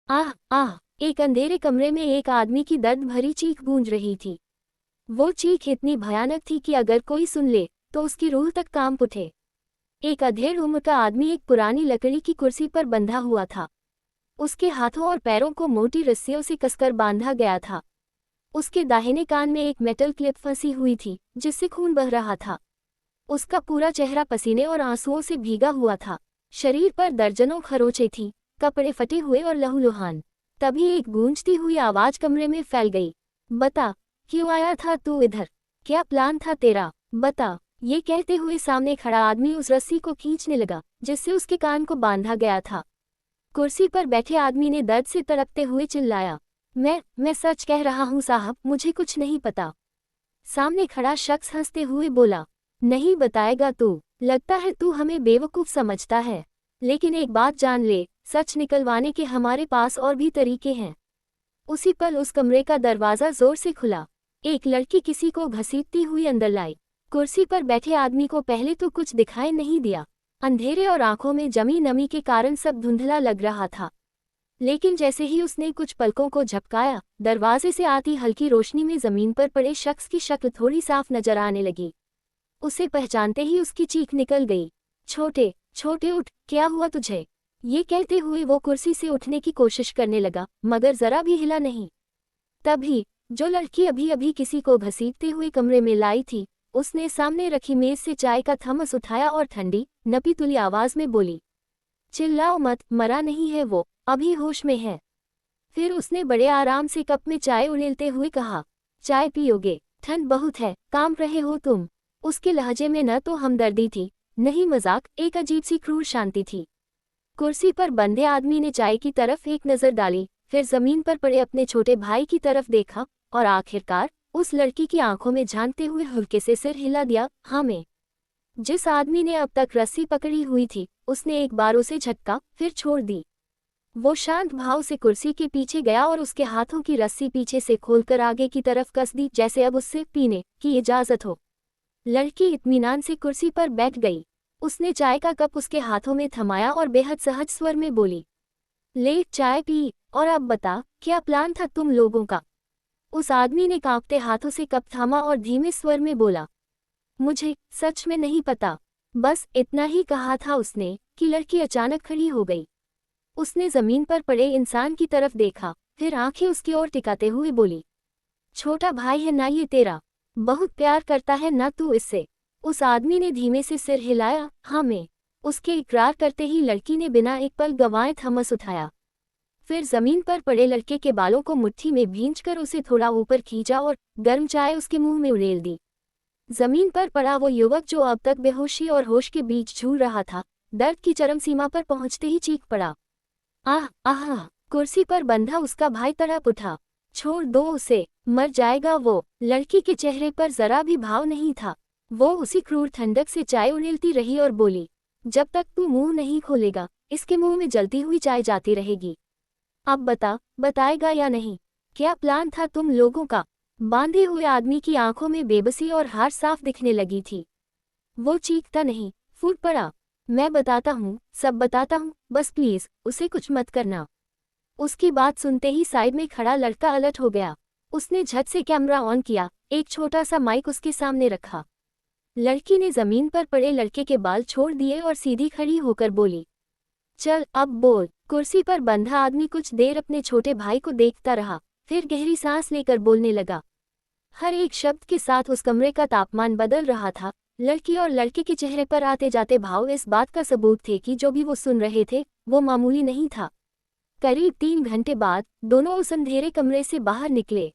आह आह। एक अंधेरे कमरे में एक आदमी की दर्द भरी चीख गूंज रही थी। वो चीख इतनी भयानक थी कि अगर कोई सुन ले तो उसकी रूह तक कांप उठे। एक अधेड़ उम्र का आदमी एक पुरानी लकड़ी की कुर्सी पर बंधा हुआ था। उसके हाथों और पैरों को मोटी रस्सियों से कसकर बांधा गया था। उसके दाहिने कान में एक मेटल क्लिप फंसी हुई थी जिससे खून बह रहा था। उसका पूरा चेहरा पसीने और आंसुओं से भीगा हुआ था। शरीर पर दर्जनों खरोंचें थीं, कपड़े फटे हुए और लहूलुहान। तभी एक गूंजती हुई आवाज कमरे में फैल गई। बता, क्यों आया था तू इधर? क्या प्लान था तेरा? बता। ये कहते हुए सामने खड़ा आदमी उस रस्सी को खींचने लगा जिससे उसके कान को बांधा गया था। कुर्सी पर बैठे आदमी ने दर्द से तड़पते हुए चिल्लाया, मैं सच कह रहा हूँ साहब, मुझे कुछ नहीं पता। सामने खड़ा शख्स हंसते हुए बोला, नहीं बताएगा तू? लगता है तू हमें बेवकूफ़ समझता है। लेकिन एक बात जान ले, सच निकलवाने के हमारे पास और भी तरीके हैं। उसी पल उस कमरे का दरवाज़ा जोर से खुला। एक लड़की किसी को घसीटती हुई अंदर लाई। कुर्सी पर बैठे आदमी को पहले तो कुछ दिखाई नहीं दिया। अंधेरे और आंखों में जमी नमी के कारण सब धुंधला लग रहा था। लेकिन जैसे ही उसने कुछ पलकों को झपकाया, दरवाजे से आती हल्की रोशनी में जमीन पर पड़े शख्स की शक्ल थोड़ी साफ नजर आने लगी। उसे पहचानते ही उसकी चीख निकल गई। छोटे छोटे उठ, क्या हुआ तुझे? ये कहते हुए वो कुर्सी से उठने की कोशिश करने लगा, मगर जरा भी हिला नहीं। तभी जो लड़की अभी अभी किसी को घसीटते हुए कमरे में लाई थी, उसने सामने रखी मेज से चाय का थर्मस उठाया और ठंडी नपी तुली आवाज में बोली, चिल्लाओ मत, मरा नहीं है वो, अभी होश में है। फिर उसने बड़े आराम से कप में चाय उड़ेलते हुए कहा, चाय पियोगे? ठंड बहुत है, कांप रहे हो तुम। उसके लहजे में न तो हमदर्दी थी, नहीं मजाक, एक अजीब सी क्रूर शांति थी। कुर्सी पर बंधे आदमी ने चाय की तरफ एक नज़र डाली, फिर जमीन पर पड़े अपने छोटे भाई की तरफ देखा और आखिरकार उस लड़की की आंखों में झांकते हुए हल्के से सिर हिला दिया। हाँ मैं। जिस आदमी ने अब तक रस्सी पकड़ी हुई थी, उसने एक बार उसे झटका, फिर छोड़ दी। वो शांत भाव से कुर्सी के पीछे गया और उसके हाथों की रस्सी पीछे से खोलकर आगे की तरफ कस दी, जैसे अब उससे पीने की इजाजत हो। लड़की इत्मीनान से कुर्सी पर बैठ गई। उसने चाय का कप उसके हाथों में थमाया और बेहद सहज स्वर में बोली, ले चाय पी, और अब बता, क्या प्लान था तुम लोगों का? उस आदमी ने कांपते हाथों से कप थामा और धीमे स्वर में बोला, मुझे सच में नहीं पता। बस इतना ही कहा था उसने कि लड़की अचानक खड़ी हो गई। उसने जमीन पर पड़े इंसान की तरफ देखा, फिर आंखें उसकी ओर टिकाते हुए बोली, छोटा भाई है ना ये तेरा? बहुत प्यार करता है ना तू इससे? उस आदमी ने धीमे से सिर हिलाया, हाँ मैं। उसके इकरार करते ही लड़की ने बिना एक पल गंवाए थर्मस उठाया। फिर जमीन पर पड़े लड़के के बालों को मुट्ठी में भींचकर उसे थोड़ा ऊपर खींचा और गर्म चाय उसके मुंह में उड़ेल दी। जमीन पर पड़ा वो युवक जो अब तक बेहोशी और होश के बीच झूल रहा था, दर्द की चरम सीमा पर पहुंचते ही चीख पड़ा, आह आह। कुर्सी पर बंधा उसका भाई तड़प उठा, छोड़ दो उसे, मर जाएगा वो। लड़की के चेहरे पर जरा भी भाव नहीं था। वो उसी क्रूर ठंडक से चाय उड़ेलती रही और बोली, जब तक तू मुंह नहीं खोलेगा, इसके मुंह में जलती हुई चाय जाती रहेगी। अब बता, बताएगा या नहीं? क्या प्लान था तुम लोगों का? बांधे हुए आदमी की आंखों में बेबसी और हार साफ दिखने लगी थी। वो चीखता नहीं, फूट पड़ा, मैं बताता हूँ, सब बताता हूँ, बस प्लीज उसे कुछ मत करना। उसकी बात सुनते ही साइड में खड़ा लड़का अलर्ट हो गया। उसने झट से कैमरा ऑन किया, एक छोटा सा माइक उसके सामने रखा। लड़की ने जमीन पर पड़े लड़के के बाल छोड़ दिए और सीधी खड़ी होकर बोली, चल अब बोल। कुर्सी पर बंधा आदमी कुछ देर अपने छोटे भाई को देखता रहा, फिर गहरी सांस लेकर बोलने लगा। हर एक शब्द के साथ उस कमरे का तापमान बदल रहा था। लड़की और लड़के के चेहरे पर आते जाते भाव इस बात का सबूत थे कि जो भी वो सुन रहे थे वो मामूली नहीं था। करीब 3 घंटे बाद दोनों उस अंधेरे कमरे से बाहर निकले।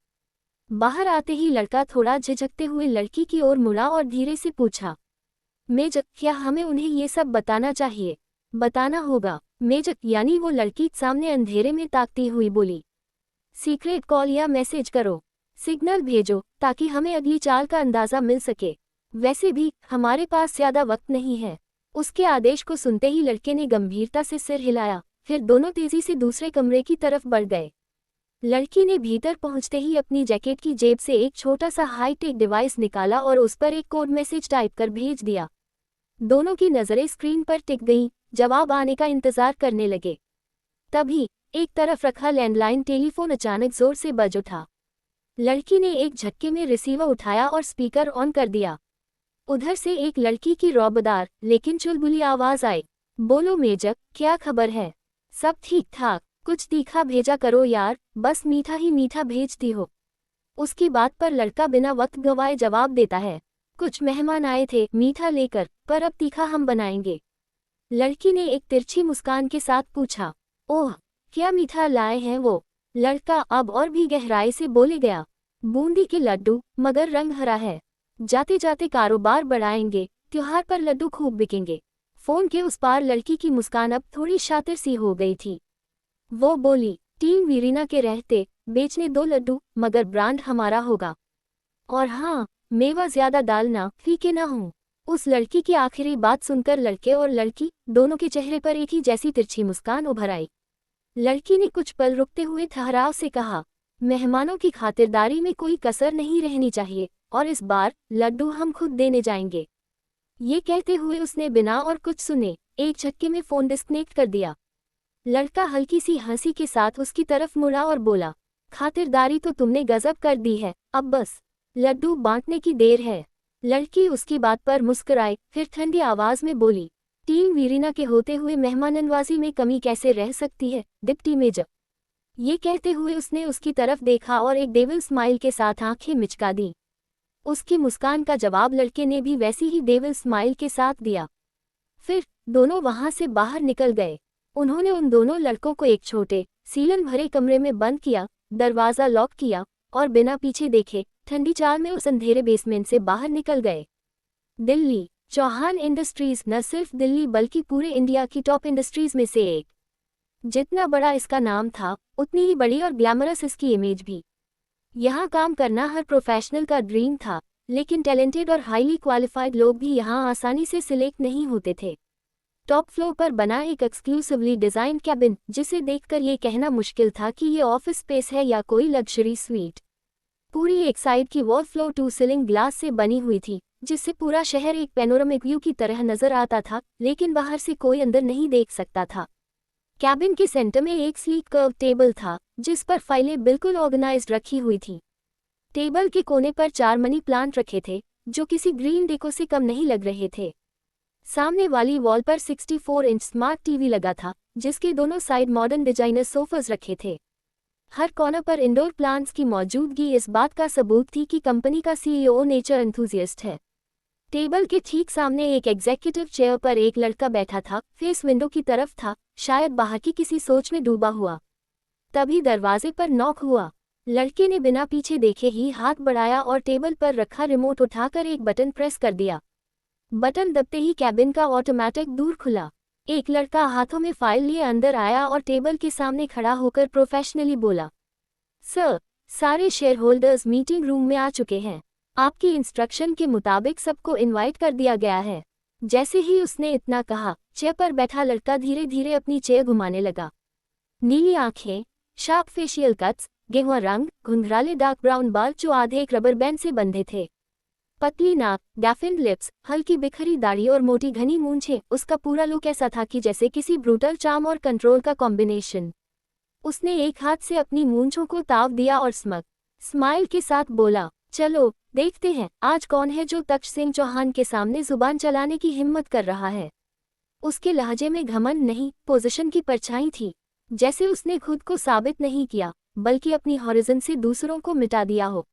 बाहर आते ही लड़का थोड़ा झिझकते हुए लड़की की ओर मुड़ा और धीरे से पूछा, मेजक, क्या हमें उन्हें ये सब बताना चाहिए? बताना होगा। मेजक यानी वो लड़की सामने अंधेरे में ताकती हुई बोली, सीक्रेट कॉल या मैसेज करो, सिग्नल भेजो ताकि हमें अगली चाल का अंदाजा मिल सके। वैसे भी हमारे पास ज्यादा वक्त नहीं है। उसके आदेश को सुनते ही लड़के ने गंभीरता से सिर हिलाया, फिर दोनों तेजी से दूसरे कमरे की तरफ बढ़ गए। लड़की ने भीतर पहुंचते ही अपनी जैकेट की जेब से एक छोटा सा हाईटेक डिवाइस निकाला और उस पर एक कोड मैसेज टाइप कर भेज दिया। दोनों की नजरें स्क्रीन पर टिक गईं, जवाब आने का इंतजार करने लगे। तभी एक तरफ रखा लैंडलाइन टेलीफोन अचानक जोर से बज उठा। लड़की ने एक झटके में रिसीवर उठाया और स्पीकर ऑन कर दिया। उधर से एक लड़की की रौबदार लेकिन चुलबुली आवाज आई, बोलो मेजर, क्या खबर है? सब ठीक ठाक, कुछ तीखा भेजा करो यार, बस मीठा ही मीठा भेजती हो। उसकी बात पर लड़का बिना वक्त गवाए जवाब देता है, कुछ मेहमान आए थे मीठा लेकर, पर अब तीखा हम बनाएंगे। लड़की ने एक तिरछी मुस्कान के साथ पूछा, ओह, क्या मीठा लाए हैं वो? लड़का अब और भी गहराई से बोले गया, बूंदी के लड्डू, मगर रंग हरा है। जाते जाते कारोबार बढ़ाएंगे, त्योहार पर लड्डू खूब बिकेंगे। फोन के उस पार लड़की की मुस्कान अब थोड़ी शातिर सी हो गई थी। वो बोली, टीम वीरिना के रहते बेचने 2 लड्डू, मगर ब्रांड हमारा होगा। और हाँ, मेवा ज्यादा डालना, फीके ना हों। उस लड़की की आखिरी बात सुनकर लड़के और लड़की दोनों के चेहरे पर एक ही जैसी तिरछी मुस्कान उभर आई। लड़की ने कुछ पल रुकते हुए ठहराव से कहा, मेहमानों की खातिरदारी में कोई कसर नहीं रहनी चाहिए, और इस बार लड्डू हम खुद देने जाएंगे। ये कहते हुए उसने बिना और कुछ सुने एक झटके में फोन डिस्कनेक्ट कर दिया। लड़का हल्की सी हंसी के साथ उसकी तरफ मुड़ा और बोला, खातिरदारी तो तुमने गजब कर दी है, अब बस लड्डू बांटने की देर है। लड़की उसकी बात पर मुस्कुराई, फिर ठंडी आवाज में बोली, टीम वीरिना के होते हुए मेहमाननवाजी में कमी कैसे रह सकती है, डिप्टी मेजर। ये कहते हुए उसने उसकी तरफ देखा और एक डेविल स्माइल के साथ आंखें मिचका दी। उसकी मुस्कान का जवाब लड़के ने भी वैसी ही डेविल स्माइल के साथ दिया। फिर दोनों वहां से बाहर निकल गए। उन्होंने उन दोनों लड़कों को एक छोटे सीलन भरे कमरे में बंद किया, दरवाजा लॉक किया और बिना पीछे देखे ठंडी चाल में उस अंधेरे बेसमेंट से बाहर निकल गए। दिल्ली चौहान इंडस्ट्रीज न सिर्फ दिल्ली बल्कि पूरे इंडिया की टॉप इंडस्ट्रीज में से एक। जितना बड़ा इसका नाम था, उतनी ही बड़ी और ग्लैमरस इसकी इमेज भी। यहाँ काम करना हर प्रोफेशनल का ड्रीम था, लेकिन टैलेंटेड और हाईली क्वालिफाइड लोग भी यहाँ आसानी से सिलेक्ट नहीं होते थे। टॉप फ्लोर पर बना एक एक्सक्लूसिवली डिजाइन कैबिन, जिसे देखकर ये कहना मुश्किल था कि ये ऑफिस स्पेस है या कोई लग्जरी स्वीट। पूरी एक साइड की wall floor to ceiling glass से बनी हुई थी, जिससे पूरा शहर एक पैनोरामिक व्यू की तरह नजर आता था, लेकिन बाहर से कोई अंदर नहीं देख सकता था। कैबिन के सेंटर में एक स्लीक कर्व टेबल था, जिस पर फाइलें बिल्कुल ऑर्गेनाइज्ड रखी हुई थीं। टेबल के कोने पर 4 मनी प्लांट रखे थे, जो किसी ग्रीन डेको से कम नहीं लग रहे थे। सामने वाली वॉल पर 64 इंच स्मार्ट टीवी लगा था, जिसके दोनों साइड मॉडर्न डिजाइनर सोफाज रखे थे। हर कॉर्नर पर इंडोर प्लांट्स की मौजूदगी इस बात का सबूत थी कि कंपनी का सीईओ नेचर एंथुजियास्ट है। टेबल के ठीक सामने एक एग्जीक्यूटिव चेयर पर एक लड़का बैठा था, फेस विंडो की तरफ था, शायद बाहर की किसी सोच में डूबा हुआ। तभी दरवाजे पर नॉक हुआ। लड़के ने बिना पीछे देखे ही हाथ बढ़ाया और टेबल पर रखा रिमोट उठाकर एक बटन प्रेस कर दिया। बटन दबते ही कैबिन का ऑटोमेटिक दूर खुला। एक लड़का हाथों में फाइल लिए अंदर आया और टेबल के सामने खड़ा होकर प्रोफेशनली बोला, सर, सारे शेयर होल्डर्स मीटिंग रूम में आ चुके हैं। आपकी इंस्ट्रक्शन के मुताबिक सबको इनवाइट कर दिया गया है। जैसे ही उसने इतना कहा, चेयर पर बैठा लड़का धीरे धीरे अपनी चेयर घुमाने लगा। नीली आंखें, शार्प फेशियल कट्स, गेहुआ रंग, घुंघराले डार्क ब्राउन बाल जो आधे एक रबर बैंड से बंधे थे, पतली नाक, डैफिन्ड लिप्स, हल्की बिखरी दाढ़ी और मोटी घनी मूंछें। उसका पूरा लुक ऐसा था कि जैसे किसी ब्रूटल चार्म और कंट्रोल का कॉम्बिनेशन। उसने एक हाथ से अपनी मूंछों को ताव दिया और स्माइल के साथ बोला, चलो देखते हैं आज कौन है जो तक्ष सिंह चौहान के सामने जुबान चलाने की हिम्मत कर रहा है। उसके लहजे में घमंड नहीं, पोजीशन की परछाई थी, जैसे उसने खुद को साबित नहीं किया बल्कि अपनी हॉरिजन से दूसरों को मिटा दिया हो।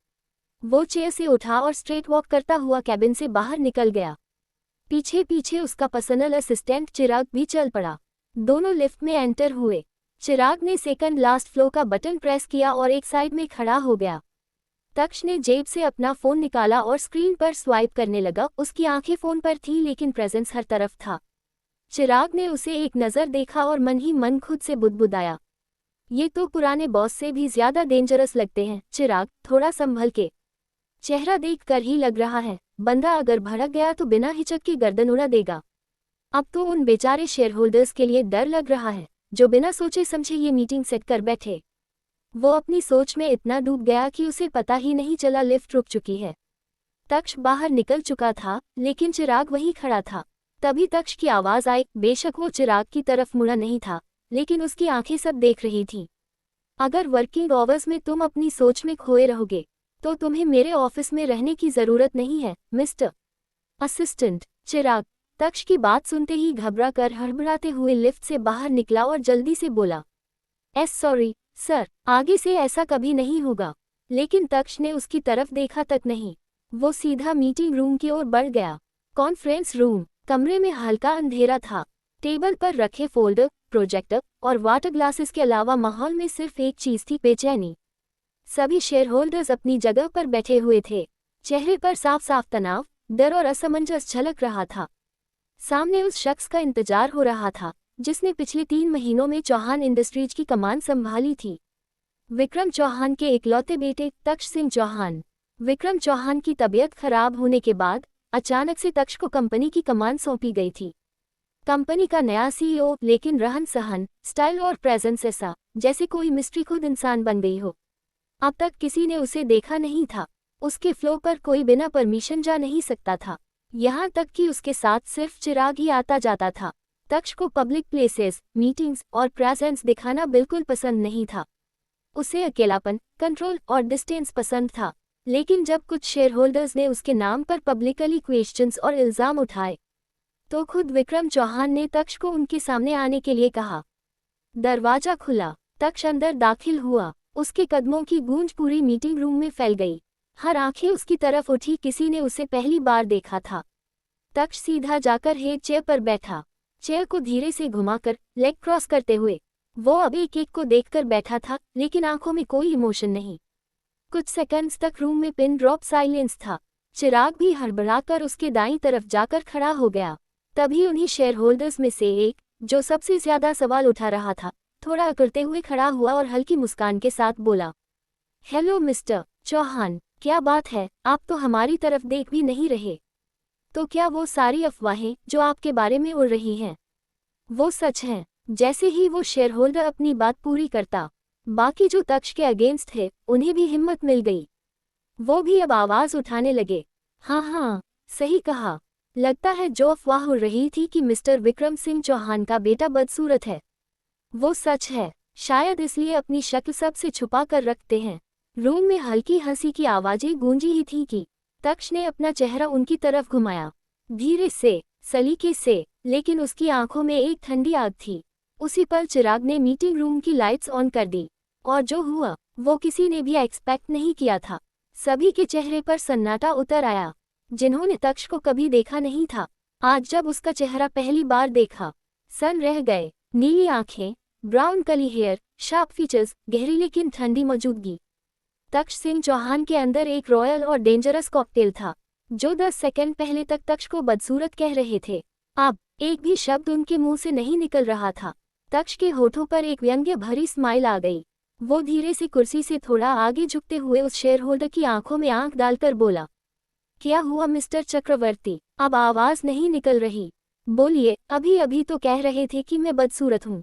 वो चेयर से उठा और स्ट्रेट वॉक करता हुआ कैबिन से बाहर निकल गया। पीछे पीछे उसका पर्सनल असिस्टेंट चिराग भी चल पड़ा। दोनों लिफ्ट में एंटर हुए। चिराग ने सेकंड लास्ट फ्लोर का बटन प्रेस किया और एक साइड में खड़ा हो गया। तक्ष ने जेब से अपना फोन निकाला और स्क्रीन पर स्वाइप करने लगा। उसकी आंखें फोन पर थी लेकिन प्रेजेंस हर तरफ था। चिराग ने उसे एक नज़र देखा और मन ही मन खुद से बुदबुदाया, ये तो पुराने बॉस से भी ज्यादा डेंजरस लगते हैं। चिराग, थोड़ा संभल के, चेहरा देख कर ही लग रहा है बंदा अगर भड़क गया तो बिना हिचक के गर्दन उड़ा देगा। अब तो उन बेचारे शेयर होल्डर्स के लिए डर लग रहा है जो बिना सोचे समझे ये मीटिंग सेट कर बैठे। वो अपनी सोच में इतना डूब गया कि उसे पता ही नहीं चला लिफ्ट रुक चुकी है। तक्ष बाहर निकल चुका था लेकिन चिराग वहीं खड़ा था। तभी तक्ष की आवाज आई। बेशक वो चिराग की तरफ मुड़ा नहीं था लेकिन उसकी आंखें सब देख रही थीं। अगर वर्किंग आवर्स में तुम अपनी सोच में खोए रहोगे तो तुम्हें मेरे ऑफिस में रहने की जरूरत नहीं है, मिस्टर असिस्टेंट। चिराग तक्ष की बात सुनते ही घबरा कर हड़बड़ाते हुए लिफ्ट से बाहर निकला और जल्दी से बोला, सॉरी सर, आगे से ऐसा कभी नहीं होगा। लेकिन तक्ष ने उसकी तरफ देखा तक नहीं। वो सीधा मीटिंग रूम की ओर बढ़ गया। कॉन्फ्रेंस रूम कमरे में हल्का अंधेरा था। टेबल पर रखे फोल्डर, प्रोजेक्टर और वाटर ग्लासेस के अलावा माहौल में सिर्फ एक चीज थी, बेचैनी। सभी शेयर होल्डर्स अपनी जगह पर बैठे हुए थे। चेहरे पर साफ साफ तनाव, डर और असमंजस झलक रहा था। सामने उस शख्स का इंतजार हो रहा था जिसने पिछले 3 महीनों में चौहान इंडस्ट्रीज की कमान संभाली थी। विक्रम चौहान के इकलौते बेटे तक्ष सिंह चौहान। विक्रम चौहान की तबीयत खराब होने के बाद अचानक से तक्ष को कंपनी की कमान सौंपी गई थी। कंपनी का नया सीईओ, लेकिन रहन सहन, स्टाइल और प्रेजेंस ऐसा जैसे कोई मिस्ट्री खुद इंसान बन गई हो। अब तक किसी ने उसे देखा नहीं था। उसके फ्लो पर कोई बिना परमिशन जा नहीं सकता था, यहाँ तक कि उसके साथ सिर्फ चिराग ही आता जाता था। तक्ष को पब्लिक प्लेसेस, मीटिंग्स और प्रेजेंस दिखाना बिल्कुल पसंद नहीं था। उसे अकेलापन, कंट्रोल और डिस्टेंस पसंद था। लेकिन जब कुछ शेयर होल्डर्स ने उसके नाम पर पब्लिकली क्वेश्चंस और इल्जाम उठाए तो खुद विक्रम चौहान ने तक्ष को उनके सामने आने के लिए कहा। दरवाजा खुला, तक्ष अंदर दाखिल हुआ। उसके कदमों की गूंज पूरी मीटिंग रूम में फैल गई। हर आंखें उसकी तरफ उठी, किसी ने उसे पहली बार देखा था। तक्ष सीधा जाकर एक चेयर पर बैठा। चेयर को धीरे से घुमाकर लेग क्रॉस करते हुए वो अब एक एक को देखकर बैठा था, लेकिन आंखों में कोई इमोशन नहीं। कुछ सेकंड्स तक रूम में पिन ड्रॉप साइलेंस था। चिराग भी हड़बड़ाकर उसके दाईं तरफ जाकर खड़ा हो गया। तभी उन्हीं शेयर होल्डर्स में से एक, जो सबसे ज्यादा सवाल उठा रहा था, थोड़ा अकड़ते हुए खड़ा हुआ और हल्की मुस्कान के साथ बोला, हेलो मिस्टर चौहान, क्या बात है, आप तो हमारी तरफ देख भी नहीं रहे। तो क्या वो सारी अफवाहें जो आपके बारे में उड़ रही हैं वो सच हैं? जैसे ही वो शेयर होल्डर अपनी बात पूरी करता, बाकी जो तक्ष के अगेंस्ट थे उन्हें भी हिम्मत मिल गई। वो भी अब आवाज उठाने लगे, हाँ, सही कहा। लगता है जो अफवाह उड़ रही थी कि मिस्टर विक्रम सिंह चौहान का बेटा बदसूरत है, वो सच है। शायद इसलिए अपनी शक्ल सबसे छुपा कर रखते हैं। रूम में हल्की हंसी की आवाजें गूंजी ही थी कि तक्ष ने अपना चेहरा उनकी तरफ घुमाया, धीरे से, सलीके से, लेकिन उसकी आंखों में एक ठंडी आग थी। उसी पल चिराग ने मीटिंग रूम की लाइट्स ऑन कर दी, और जो हुआ वो किसी ने भी एक्सपेक्ट नहीं किया था। सभी के चेहरे पर सन्नाटा उतर आया। जिन्होंने तक्ष को कभी देखा नहीं था, आज जब उसका चेहरा पहली बार देखा, सन रह गए। नीली आंखें, ब्राउन कली हेयर, शार्प फीचर्स, गहरी लेकिन ठंडी मौजूदगी। तक्ष सिंह चौहान के अंदर एक रॉयल और डेंजरस कॉकटेल था। जो 10 सेकंड पहले तक तक्ष को बदसूरत कह रहे थे, अब एक भी शब्द उनके मुंह से नहीं निकल रहा था। तक्ष के होठों पर एक व्यंग्य भरी स्माइल आ गई। वो धीरे से कुर्सी से थोड़ा आगे झुकते हुए उस शेयर होल्डर की आंखों में आंख डालकर बोला, क्या हुआ मिस्टर चक्रवर्ती? अब आवाज नहीं निकल रही। बोलिए, अभी अभी तो कह रहे थे कि मैं बदसूरत हूँ।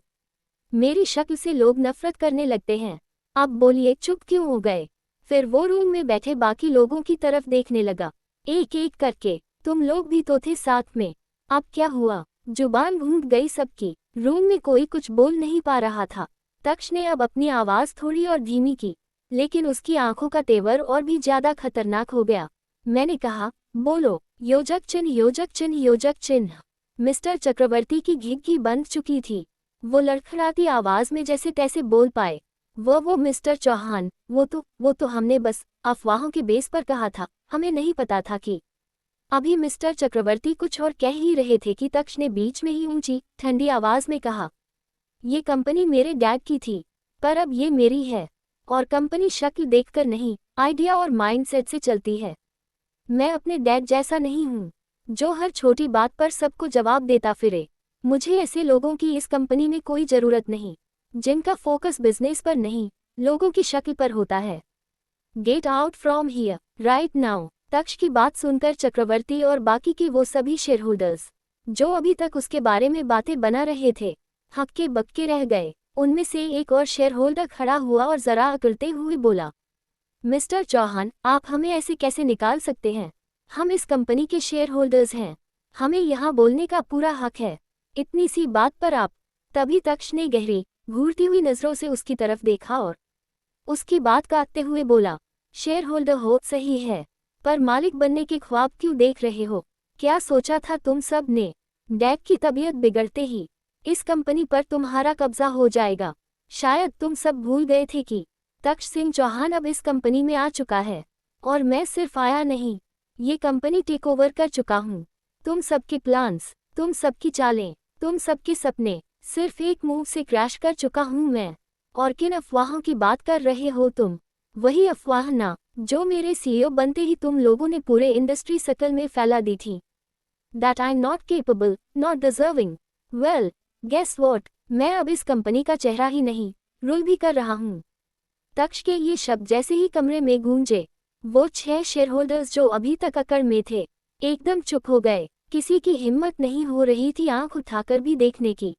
मेरी शक्ल से लोग नफरत करने लगते हैं। अब बोलिए, चुप क्यों हो गए? फिर वो रूम में बैठे बाकी लोगों की तरफ देखने लगा, एक एक करके। तुम लोग भी तो थे साथ में। अब क्या हुआ? जुबान भूल गई सबकी। रूम में कोई कुछ बोल नहीं पा रहा था। तक्ष ने अब अपनी आवाज थोड़ी और धीमी की, लेकिन उसकी आंखों का तेवर और भी ज्यादा खतरनाक हो गया। मैंने कहा, बोलो, योजक चिन्ह, योजक चिन्ह, योजक चिन्ह। मिस्टर चक्रवर्ती की घिघी बंद चुकी थी। वो लड़खड़ाती आवाज में जैसे तैसे बोल पाए, वो मिस्टर चौहान, वो तो हमने बस अफवाहों के बेस पर कहा था। हमें नहीं पता था कि। अभी मिस्टर चक्रवर्ती कुछ और कह ही रहे थे कि तक्ष ने बीच में ही ऊंची ठंडी आवाज में कहा, ये कंपनी मेरे डैड की थी, पर अब ये मेरी है। और कंपनी शक्ल देखकर नहीं, आइडिया और माइंडसेट से चलती है। मैं अपने डैड जैसा नहीं हूँ, जो हर छोटी बात पर सबको जवाब देता फिरे। मुझे ऐसे लोगों की इस कंपनी में कोई जरूरत नहीं, जिनका फोकस बिजनेस पर नहीं, लोगों की शक्ल पर होता है। Get out from here right now. Taksh की बात सुनकर चक्रवर्ती और बाकी के वो सभी शेयर होल्डर्स, जो अभी तक उसके बारे में बातें बना रहे थे, हक्के बक्के रह गए। उनमें से एक और शेयर होल्डर खड़ा हुआ और जरा अकड़ते हुए बोला, मिस्टर चौहान, आप हमें ऐसे कैसे निकाल सकते हैं? हम इस कंपनी के शेयर होल्डर्स हैं, हमें यहाँ बोलने का पूरा हक है। इतनी सी बात पर आप। तभी तक्ष ने गहरी घूरती हुई नजरों से उसकी तरफ देखा और उसकी बात काटते हुए बोला, शेयर होल्डर हो सही है, पर मालिक बनने के ख्वाब क्यों देख रहे हो? क्या सोचा था तुम सब ने? डैड की तबीयत बिगड़ते ही इस कंपनी पर तुम्हारा कब्जा हो जाएगा। शायद तुम सब भूल गए थे कि तक्ष सिंह चौहान अब इस कंपनी में आ चुका है, और मैं सिर्फ आया नहीं, ये कंपनी टेक ओवर कर चुका हूँ। तुम सबके प्लान्स, तुम सबकी चालें, तुम सबके सपने सिर्फ एक मूव से क्रैश कर चुका हूँ मैं। और किन अफवाहों की बात कर रहे हो तुम? वही अफवाह ना जो मेरे सीईओ बनते ही तुम लोगों ने पूरे इंडस्ट्री सर्कल में फैला दी थी। That I'm not capable, not deserving. Well, guess what? मैं अब इस कंपनी का चेहरा ही नहीं, रूल भी कर रहा हूँ। तक्ष के ये शब्द जैसे ही कमरे में गूंजे, वो 6 शेयरहोल्डर्स जो अभी तक अकड़ में थे, एकदम चुप हो गए। किसी की हिम्मत नहीं हो रही थी आंख उठाकर भी देखने की।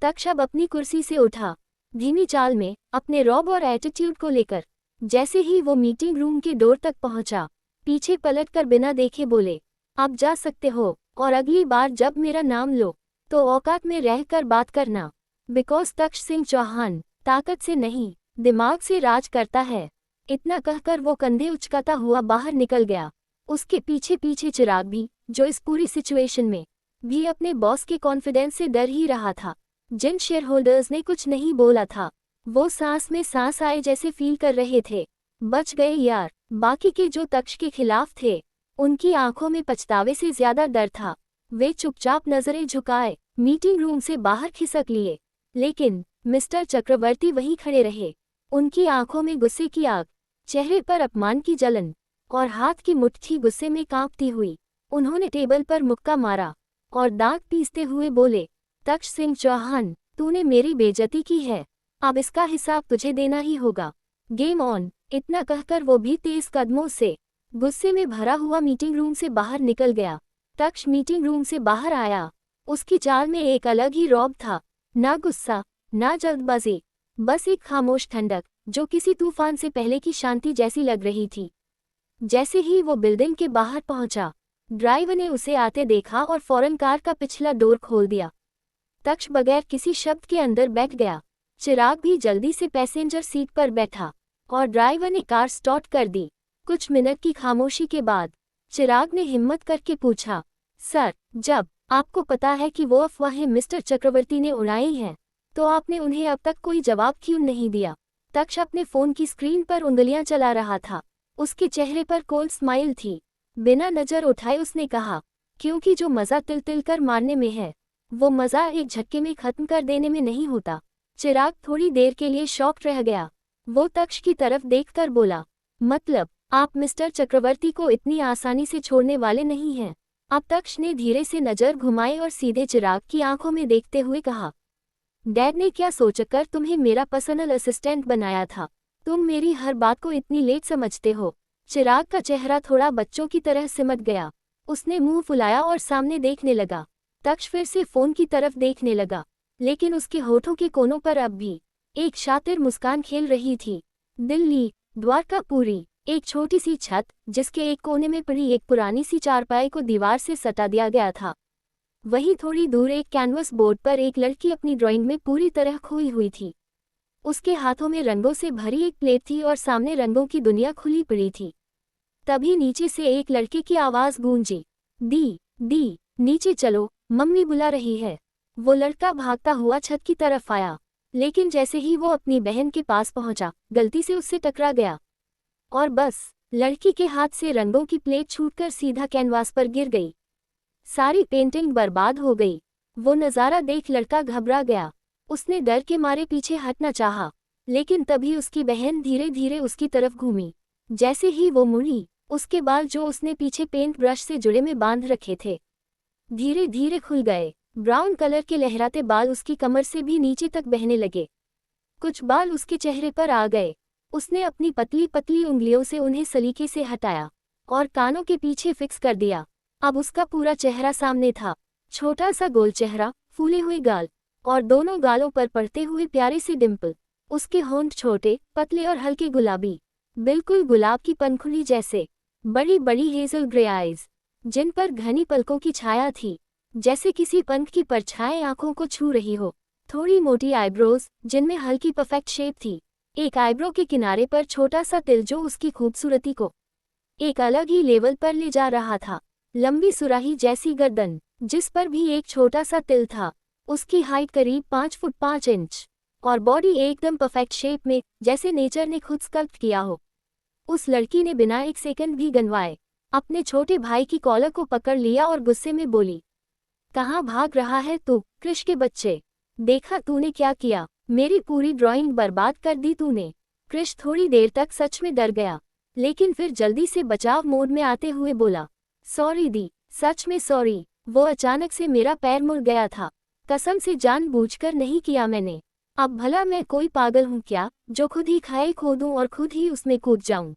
तक्ष अब अपनी कुर्सी से उठा, धीमी चाल में, अपने रौब और एटीट्यूड को लेकर। जैसे ही वो मीटिंग रूम के डोर तक पहुंचा, पीछे पलटकर बिना देखे बोले, आप जा सकते हो, और अगली बार जब मेरा नाम लो तो औकात में रहकर बात करना। बिकॉज तक्ष सिंह चौहान ताकत से नहीं, दिमाग से राज करता है। इतना कहकर वो कंधे उचकाता हुआ बाहर निकल गया। उसके पीछे पीछे चिराग भी, जो इस पूरी सिचुएशन में भी अपने बॉस के कॉन्फिडेंस से डर ही रहा था। जिन शेयरहोल्डर्स ने कुछ नहीं बोला था, वो सांस में सांस आए जैसे फील कर रहे थे। बच गए यार। बाकी के जो तक्ष के खिलाफ थे, उनकी आंखों में पछतावे से ज्यादा डर था। वे चुपचाप नजरें झुकाए मीटिंग रूम से बाहर खिसक लिए, लेकिन मिस्टर चक्रवर्ती वहीं खड़े रहे। उनकी आंखों में गुस्से की आग, चेहरे पर अपमान की जलन, और हाथ की मुट्ठी गुस्से में कांपती हुई। उन्होंने टेबल पर मुक्का मारा और दांत पीसते हुए बोले, तक्ष सिंह चौहान, तूने मेरी बेइज्जती की है, अब इसका हिसाब तुझे देना ही होगा। Game on. इतना कहकर वो भी तेज कदमों से गुस्से में भरा हुआ मीटिंग रूम से बाहर निकल गया। तक्ष मीटिंग रूम से बाहर आया। उसकी चाल में एक अलग ही रौब था, ना गुस्सा, ना जल्दबाजी, बस एक खामोश ठंडक जो किसी तूफान से पहले की शांति जैसी लग रही थी। जैसे ही वो बिल्डिंग के बाहर पहुंचा, ड्राइवर ने उसे आते देखा और फौरन कार का पिछला डोर खोल दिया। तक्ष बगैर किसी शब्द के अंदर बैठ गया। चिराग भी जल्दी से पैसेंजर सीट पर बैठा और ड्राइवर ने कार स्टार्ट कर दी। कुछ मिनट की खामोशी के बाद चिराग ने हिम्मत करके पूछा, सर, जब आपको पता है कि वो अफवाहें मिस्टर चक्रवर्ती ने उड़ाई हैं, तो आपने उन्हें अब तक कोई जवाब क्यों नहीं दिया? तक्ष अपने फोन की स्क्रीन पर उंगलियां चला रहा था। उसके चेहरे पर कोल्ड स्माइल थी। बिना नजर उठाए उसने कहा, क्योंकि जो मजा तिल तिल कर मारने में है, वो मजा एक झटके में खत्म कर देने में नहीं होता। चिराग थोड़ी देर के लिए शॉक्ड रह गया। वो तक्ष की तरफ देखकर बोला, मतलब आप मिस्टर चक्रवर्ती को इतनी आसानी से छोड़ने वाले नहीं हैं? अब तक्ष ने धीरे से नजर घुमाई और सीधे चिराग की आंखों में देखते हुए कहा, डैड ने क्या सोचकर तुम्हें मेरा पर्सनल असिस्टेंट बनाया था? तुम मेरी हर बात को इतनी लेट समझते हो? चिराग का चेहरा थोड़ा बच्चों की तरह सिमट गया। उसने मुंह फुलाया और सामने देखने लगा। तक्ष फिर से फोन की तरफ देखने लगा, लेकिन उसके होठों के कोनों पर अब भी एक शातिर मुस्कान खेल रही थी। दिल्ली, द्वारकापुरी, एक छोटी सी छत जिसके एक कोने में पड़ी एक पुरानी सी चारपाई को दीवार से सटा दिया गया था। वहीं थोड़ी दूर एक कैनवस बोर्ड पर एक लड़की अपनी ड्राइंग में पूरी तरह खोई हुई थी। उसके हाथों में रंगों से भरी एक प्लेट थी और सामने रंगों की दुनिया खुली पड़ी थी। तभी नीचे से एक लड़के की आवाज गूंजी, दी, नीचे चलो, मम्मी बुला रही है। वो लड़का भागता हुआ छत की तरफ आया, लेकिन जैसे ही वो अपनी बहन के पास पहुंचा, गलती से उससे टकरा गया और बस लड़की के हाथ से रंगों की प्लेट छूटकर सीधा कैनवास पर गिर गई। सारी पेंटिंग बर्बाद हो गई। वो नज़ारा देख लड़का घबरा गया। उसने डर के मारे पीछे हटना चाहा, लेकिन तभी उसकी बहन धीरे धीरे उसकी तरफ घूमी। जैसे ही वो मुड़ी, उसके बाल जो उसने पीछे पेंट ब्रश से जुड़े में बांध रखे थे, धीरे धीरे खुल गए। ब्राउन कलर के लहराते बाल उसकी कमर से भी नीचे तक बहने लगे। कुछ बाल उसके चेहरे पर आ गए। उसने अपनी पतली पतली उंगलियों से उन्हें सलीके से हटाया और कानों के पीछे फिक्स कर दिया। अब उसका पूरा चेहरा सामने था। छोटा सा गोल चेहरा, फूले हुए गाल और दोनों गालों पर पड़ते हुए प्यारे से डिम्पल। उसके होंठ छोटे, पतले और हल्के गुलाबी, बिल्कुल गुलाब की पंखुड़ी जैसे। बड़ी बड़ी हेजल ग्रे आइज, जिन पर घनी पलकों की छाया थी, जैसे किसी पंख की परछाई आंखों को छू रही हो। थोड़ी मोटी आईब्रोज जिनमें हल्की परफेक्ट शेप थी, एक आईब्रो के किनारे पर छोटा सा तिल जो उसकी खूबसूरती को एक अलग ही लेवल पर ले जा रहा था। लंबी सुराही जैसी गर्दन जिस पर भी एक छोटा सा तिल था, उसकी हाइट करीब 5 फुट 5 इंच, और बॉडी एकदम परफेक्ट शेप में, जैसे नेचर ने खुद स्कल्प्ट किया हो। उस लड़की ने बिना एक सेकंड भी गंवाए अपने छोटे भाई की कॉलर को पकड़ लिया और गुस्से में बोली, कहाँ भाग रहा है तू, कृष के बच्चे? देखा तूने क्या किया, मेरी पूरी ड्राइंग बर्बाद कर दी तूने। कृष थोड़ी देर तक सच में डर गया, लेकिन फिर जल्दी से बचाव मोड में आते हुए बोला, सॉरी दी, सच में सॉरी, वो अचानक से मेरा पैर मुड़ गया था, कसम से जानबूझकर नहीं किया मैंने। अब भला मैं कोई पागल हूँ क्या, जो खुद ही खाए खो दूँ और खुद ही उसमें कूद जाऊँ।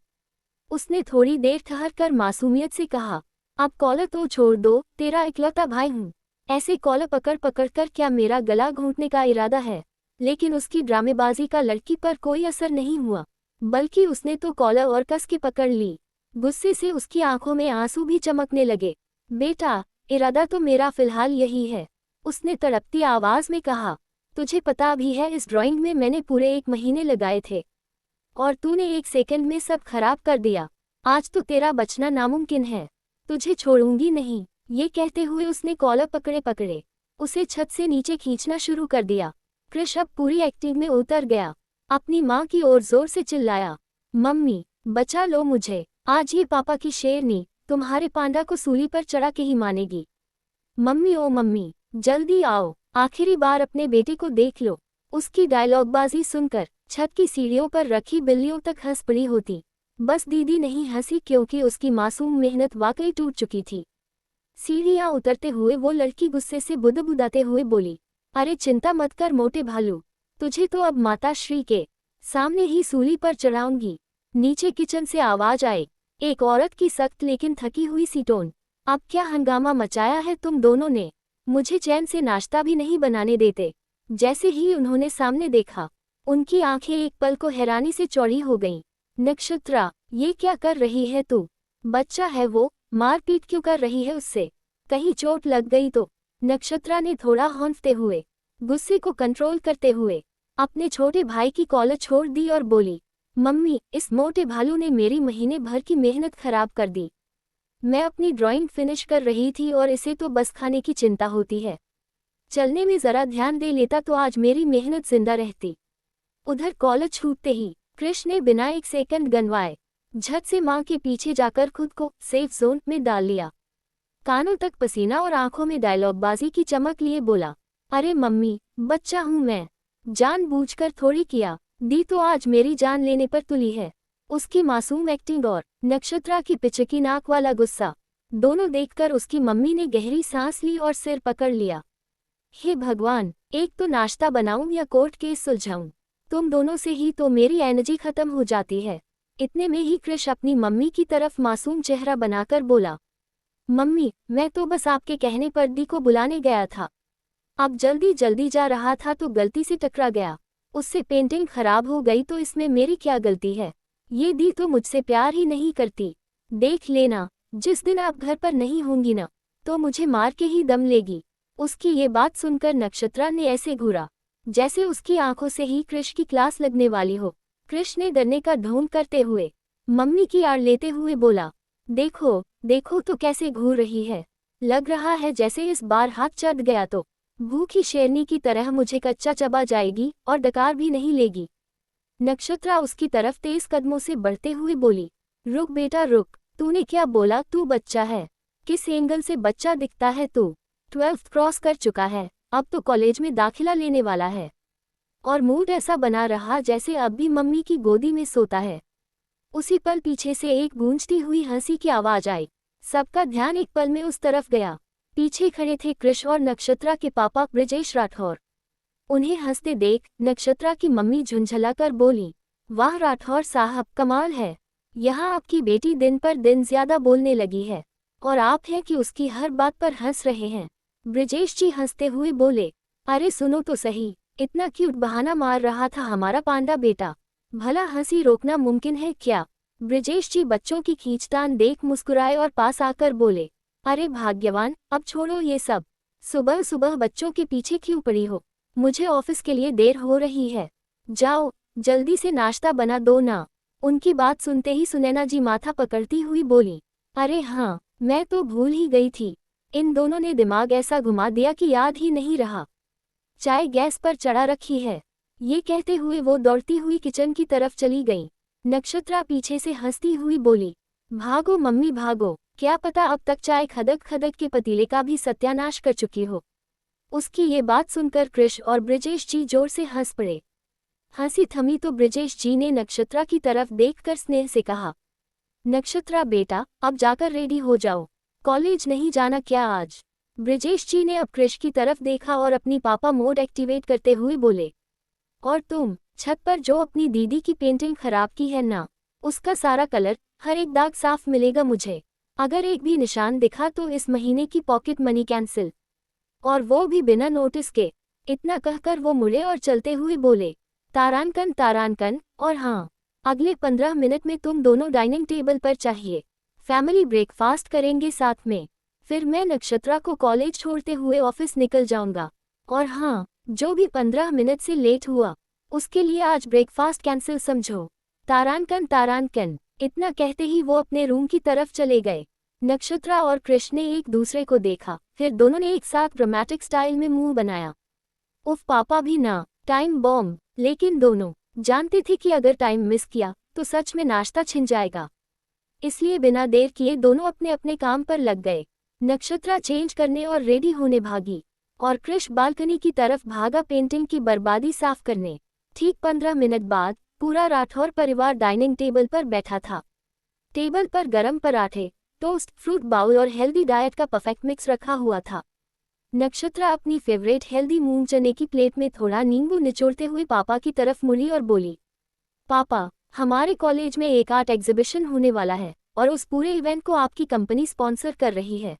उसने थोड़ी देर ठहर कर मासूमियत से कहा, अब कॉलर तो छोड़ दो, तेरा इकलौता भाई हूँ, ऐसे कॉलर पकड़ पकड़ कर क्या मेरा गला घोंटने का इरादा है? लेकिन उसकी ड्रामेबाजी का लड़की पर कोई असर नहीं हुआ, बल्कि उसने तो कॉलर और कस के पकड़ ली। गुस्से से उसकी आंखों में आंसू भी चमकने लगे। बेटा, इरादा तो मेरा फिलहाल यही है, उसने तड़पती आवाज में कहा। तुझे पता भी है इस ड्राइंग में मैंने पूरे 1 महीने लगाए थे, और तूने 1 सेकंड में सब खराब कर दिया। आज तो तेरा बचना नामुमकिन है, तुझे छोड़ूंगी नहीं। ये कहते हुए उसने कॉलर पकड़े पकड़े उसे छत से नीचे खींचना शुरू कर दिया। कृष अब पूरी एक्टिंग में उतर गया, अपनी माँ की ओर जोर से चिल्लाया, मम्मी बचा लो मुझे, आज ये पापा की शेरनी तुम्हारे पांडा को सूली पर चढ़ा के ही मानेगी। मम्मी ओ मम्मी, जल्दी आओ, आखिरी बार अपने बेटे को देख लो। उसकी डायलॉगबाजी सुनकर छत की सीढ़ियों पर रखी बिल्लियों तक हंस पड़ी होती, बस दीदी नहीं हंसी क्योंकि उसकी मासूम मेहनत वाकई टूट चुकी थी। सीढ़ियां उतरते हुए वो लड़की गुस्से से बुदबुदाते हुए बोली, अरे चिंता मत कर मोटे भालू, तुझे तो अब माता श्री के सामने ही सूली पर चढ़ाऊंगी। नीचे किचन से आवाज आई, एक औरत की सख्त लेकिन थकी हुई सी टोन, अब क्या हंगामा मचाया है तुम दोनों ने, मुझे चैन से नाश्ता भी नहीं बनाने देते। जैसे ही उन्होंने सामने देखा, उनकी आंखें एक पल को हैरानी से चौड़ी हो गईं। नक्षत्रा, ये क्या कर रही है तू? बच्चा है वो, मारपीट क्यों कर रही है उससे? कहीं चोट लग गई तो? नक्षत्रा ने थोड़ा हौंफते हुए, गुस्से को कंट्रोल करते हुए अपने छोटे भाई की कॉलर छोड़ दी और बोली, मम्मी इस मोटे भालू ने मेरी महीने भर की मेहनत खराब कर दी। मैं अपनी ड्राइंग फिनिश कर रही थी और इसे तो बस खाने की चिंता होती है। चलने में जरा ध्यान दे लेता तो आज मेरी मेहनत जिंदा रहती। उधर कॉलर छूटते ही कृष ने बिना 1 सेकंड गंवाए झट से मां के पीछे जाकर खुद को सेफ जोन में डाल लिया। कानों तक पसीना और आंखों में डायलॉगबाजी की चमक लिए बोला, अरे मम्मी बच्चा हूं मैं, जानबूझकर थोड़ी किया, दी तो आज मेरी जान लेने पर तुली है। उसकी मासूम एक्टिंग और नक्षत्रा की पिचकी नाक वाला गुस्सा दोनों देखकर उसकी मम्मी ने गहरी सांस ली और सिर पकड़ लिया। हे भगवान, एक तो नाश्ता बनाऊं या कोर्ट केस सुलझाऊं, तुम दोनों से ही तो मेरी एनर्जी खत्म हो जाती है। इतने में ही कृष अपनी मम्मी की तरफ मासूम चेहरा बनाकर बोला, मम्मी मैं तो बस आपके कहने पर दी को बुलाने गया था, अब जल्दी जल्दी जा रहा था तो गलती से टकरा गया, उससे पेंटिंग खराब हो गई तो इसमें मेरी क्या गलती है? ये दी तो मुझसे प्यार ही नहीं करती, देख लेना जिस दिन आप घर पर नहीं होंगी ना, तो मुझे मार के ही दम लेगी। उसकी ये बात सुनकर नक्षत्रा ने ऐसे घूरा जैसे उसकी आंखों से ही कृष की क्लास लगने वाली हो। कृष ने डरने का ढोंग करते हुए मम्मी की आड़ लेते हुए बोला, देखो देखो तो कैसे घूर रही है, लग रहा है जैसे इस बार हाथ चढ़ गया तो भूखी शेरनी की तरह मुझे कच्चा चबा जाएगी और डकार भी नहीं लेगी। नक्षत्रा उसकी तरफ तेज कदमों से बढ़ते हुए बोली, रुक बेटा रुक, तूने क्या बोला? तू बच्चा है? किस एंगल से बच्चा दिखता है तू? 12th क्रॉस कर चुका है, अब तो कॉलेज में दाखिला लेने वाला है, और मूड ऐसा बना रहा जैसे अब भी मम्मी की गोदी में सोता है। उसी पल पीछे से एक गूंजती हुई हंसी की आवाज आई। सबका ध्यान एक पल में उस तरफ गया। पीछे खड़े थे कृष और नक्षत्रा के पापा ब्रजेश राठौर। उन्हें हंसते देख नक्षत्रा की मम्मी झुंझलाकर बोली, वाह राठौर साहब कमाल है, यहाँ आपकी बेटी दिन पर दिन ज्यादा बोलने लगी है, और आप हैं कि उसकी हर बात पर हंस रहे हैं। ब्रजेश जी हंसते हुए बोले, अरे सुनो तो सही, इतना क्यूट बहाना मार रहा था हमारा पांडा बेटा, भला हंसी रोकना मुमकिन है क्या? ब्रजेश जी बच्चों की खींचतान देख मुस्कुराए और पास आकर बोले, अरे भाग्यवान, अब छोड़ो ये सब, सुबह सुबह बच्चों के पीछे क्यों पड़ी हो? मुझे ऑफिस के लिए देर हो रही है। जाओ, जल्दी से नाश्ता बना दो ना। उनकी बात सुनते ही सुनैना जी माथा पकड़ती हुई बोली, अरे हाँ, मैं तो भूल ही गई थी। इन दोनों ने दिमाग ऐसा घुमा दिया कि याद ही नहीं रहा। चाय गैस पर चढ़ा रखी है। ये कहते हुए वो दौड़ती हुई किचन की तरफ चली गई। नक्षत्रा पीछे से हंसती हुई बोली, भागो मम्मी भागो, क्या पता अब तक चाय खदक खदक के पतीले का भी सत्यानाश कर चुकी हो। उसकी ये बात सुनकर कृष और ब्रिजेश जी जोर से हंस पड़े। हंसी थमी तो ब्रिजेश जी ने नक्षत्रा की तरफ देखकर स्नेह से कहा, नक्षत्रा बेटा, अब जाकर रेडी हो जाओ, कॉलेज नहीं जाना क्या आज। ब्रिजेश जी ने अब कृष की तरफ देखा और अपनी पापा मोड एक्टिवेट करते हुए बोले, और तुम, छत पर जो अपनी दीदी की पेंटिंग खराब की है ना, उसका सारा कलर, हर एक दाग साफ मिलेगा मुझे। अगर एक भी निशान दिखा तो इस महीने की पॉकेट मनी कैंसिल, और वो भी बिना नोटिस के। इतना कहकर वो मुड़े और चलते हुए बोले, तारानकन, और हाँ, अगले 15 मिनट में तुम दोनों डाइनिंग टेबल पर चाहिए। फैमिली ब्रेकफास्ट करेंगे साथ में। फिर मैं नक्षत्रा को कॉलेज छोड़ते हुए ऑफिस निकल जाऊंगा। और हाँ, जो भी 15 मिनट से लेट हुआ, उसके लिए आज ब्रेकफास्ट कैंसिल समझो। तारानकन। इतना कहते ही वो अपने रूम की तरफ चले गए। नक्षत्रा और कृष्ण ने एक दूसरे को देखा, फिर दोनों ने एक साथ ड्रामेटिक स्टाइल में मुंह बनाया। उफ पापा भी ना, टाइम बॉम्ब। लेकिन दोनों जानते थे कि अगर टाइम मिस किया तो सच में नाश्ता छिन जाएगा। इसलिए बिना देर किए दोनों अपने अपने काम पर लग गए। नक्षत्रा चेंज करने और रेडी होने भागी, और कृष बालकनी की तरफ भागा पेंटिंग की बर्बादी साफ करने। ठीक 15 मिनट बाद पूरा राठौर परिवार डाइनिंग टेबल पर बैठा था। टेबल पर गरम पराठे, टोस्ट, फ्रूट बाउल और हेल्दी डाइट का परफेक्ट मिक्स रखा हुआ था। नक्षत्रा अपनी फेवरेट हेल्दी मूंग चने की प्लेट में थोड़ा नींबू निचोड़ते हुए पापा की तरफ मुड़ी और बोली, पापा, हमारे कॉलेज में एक आर्ट एग्जीबिशन होने वाला है और उस पूरे इवेंट को आपकी कंपनी स्पॉन्सर कर रही है।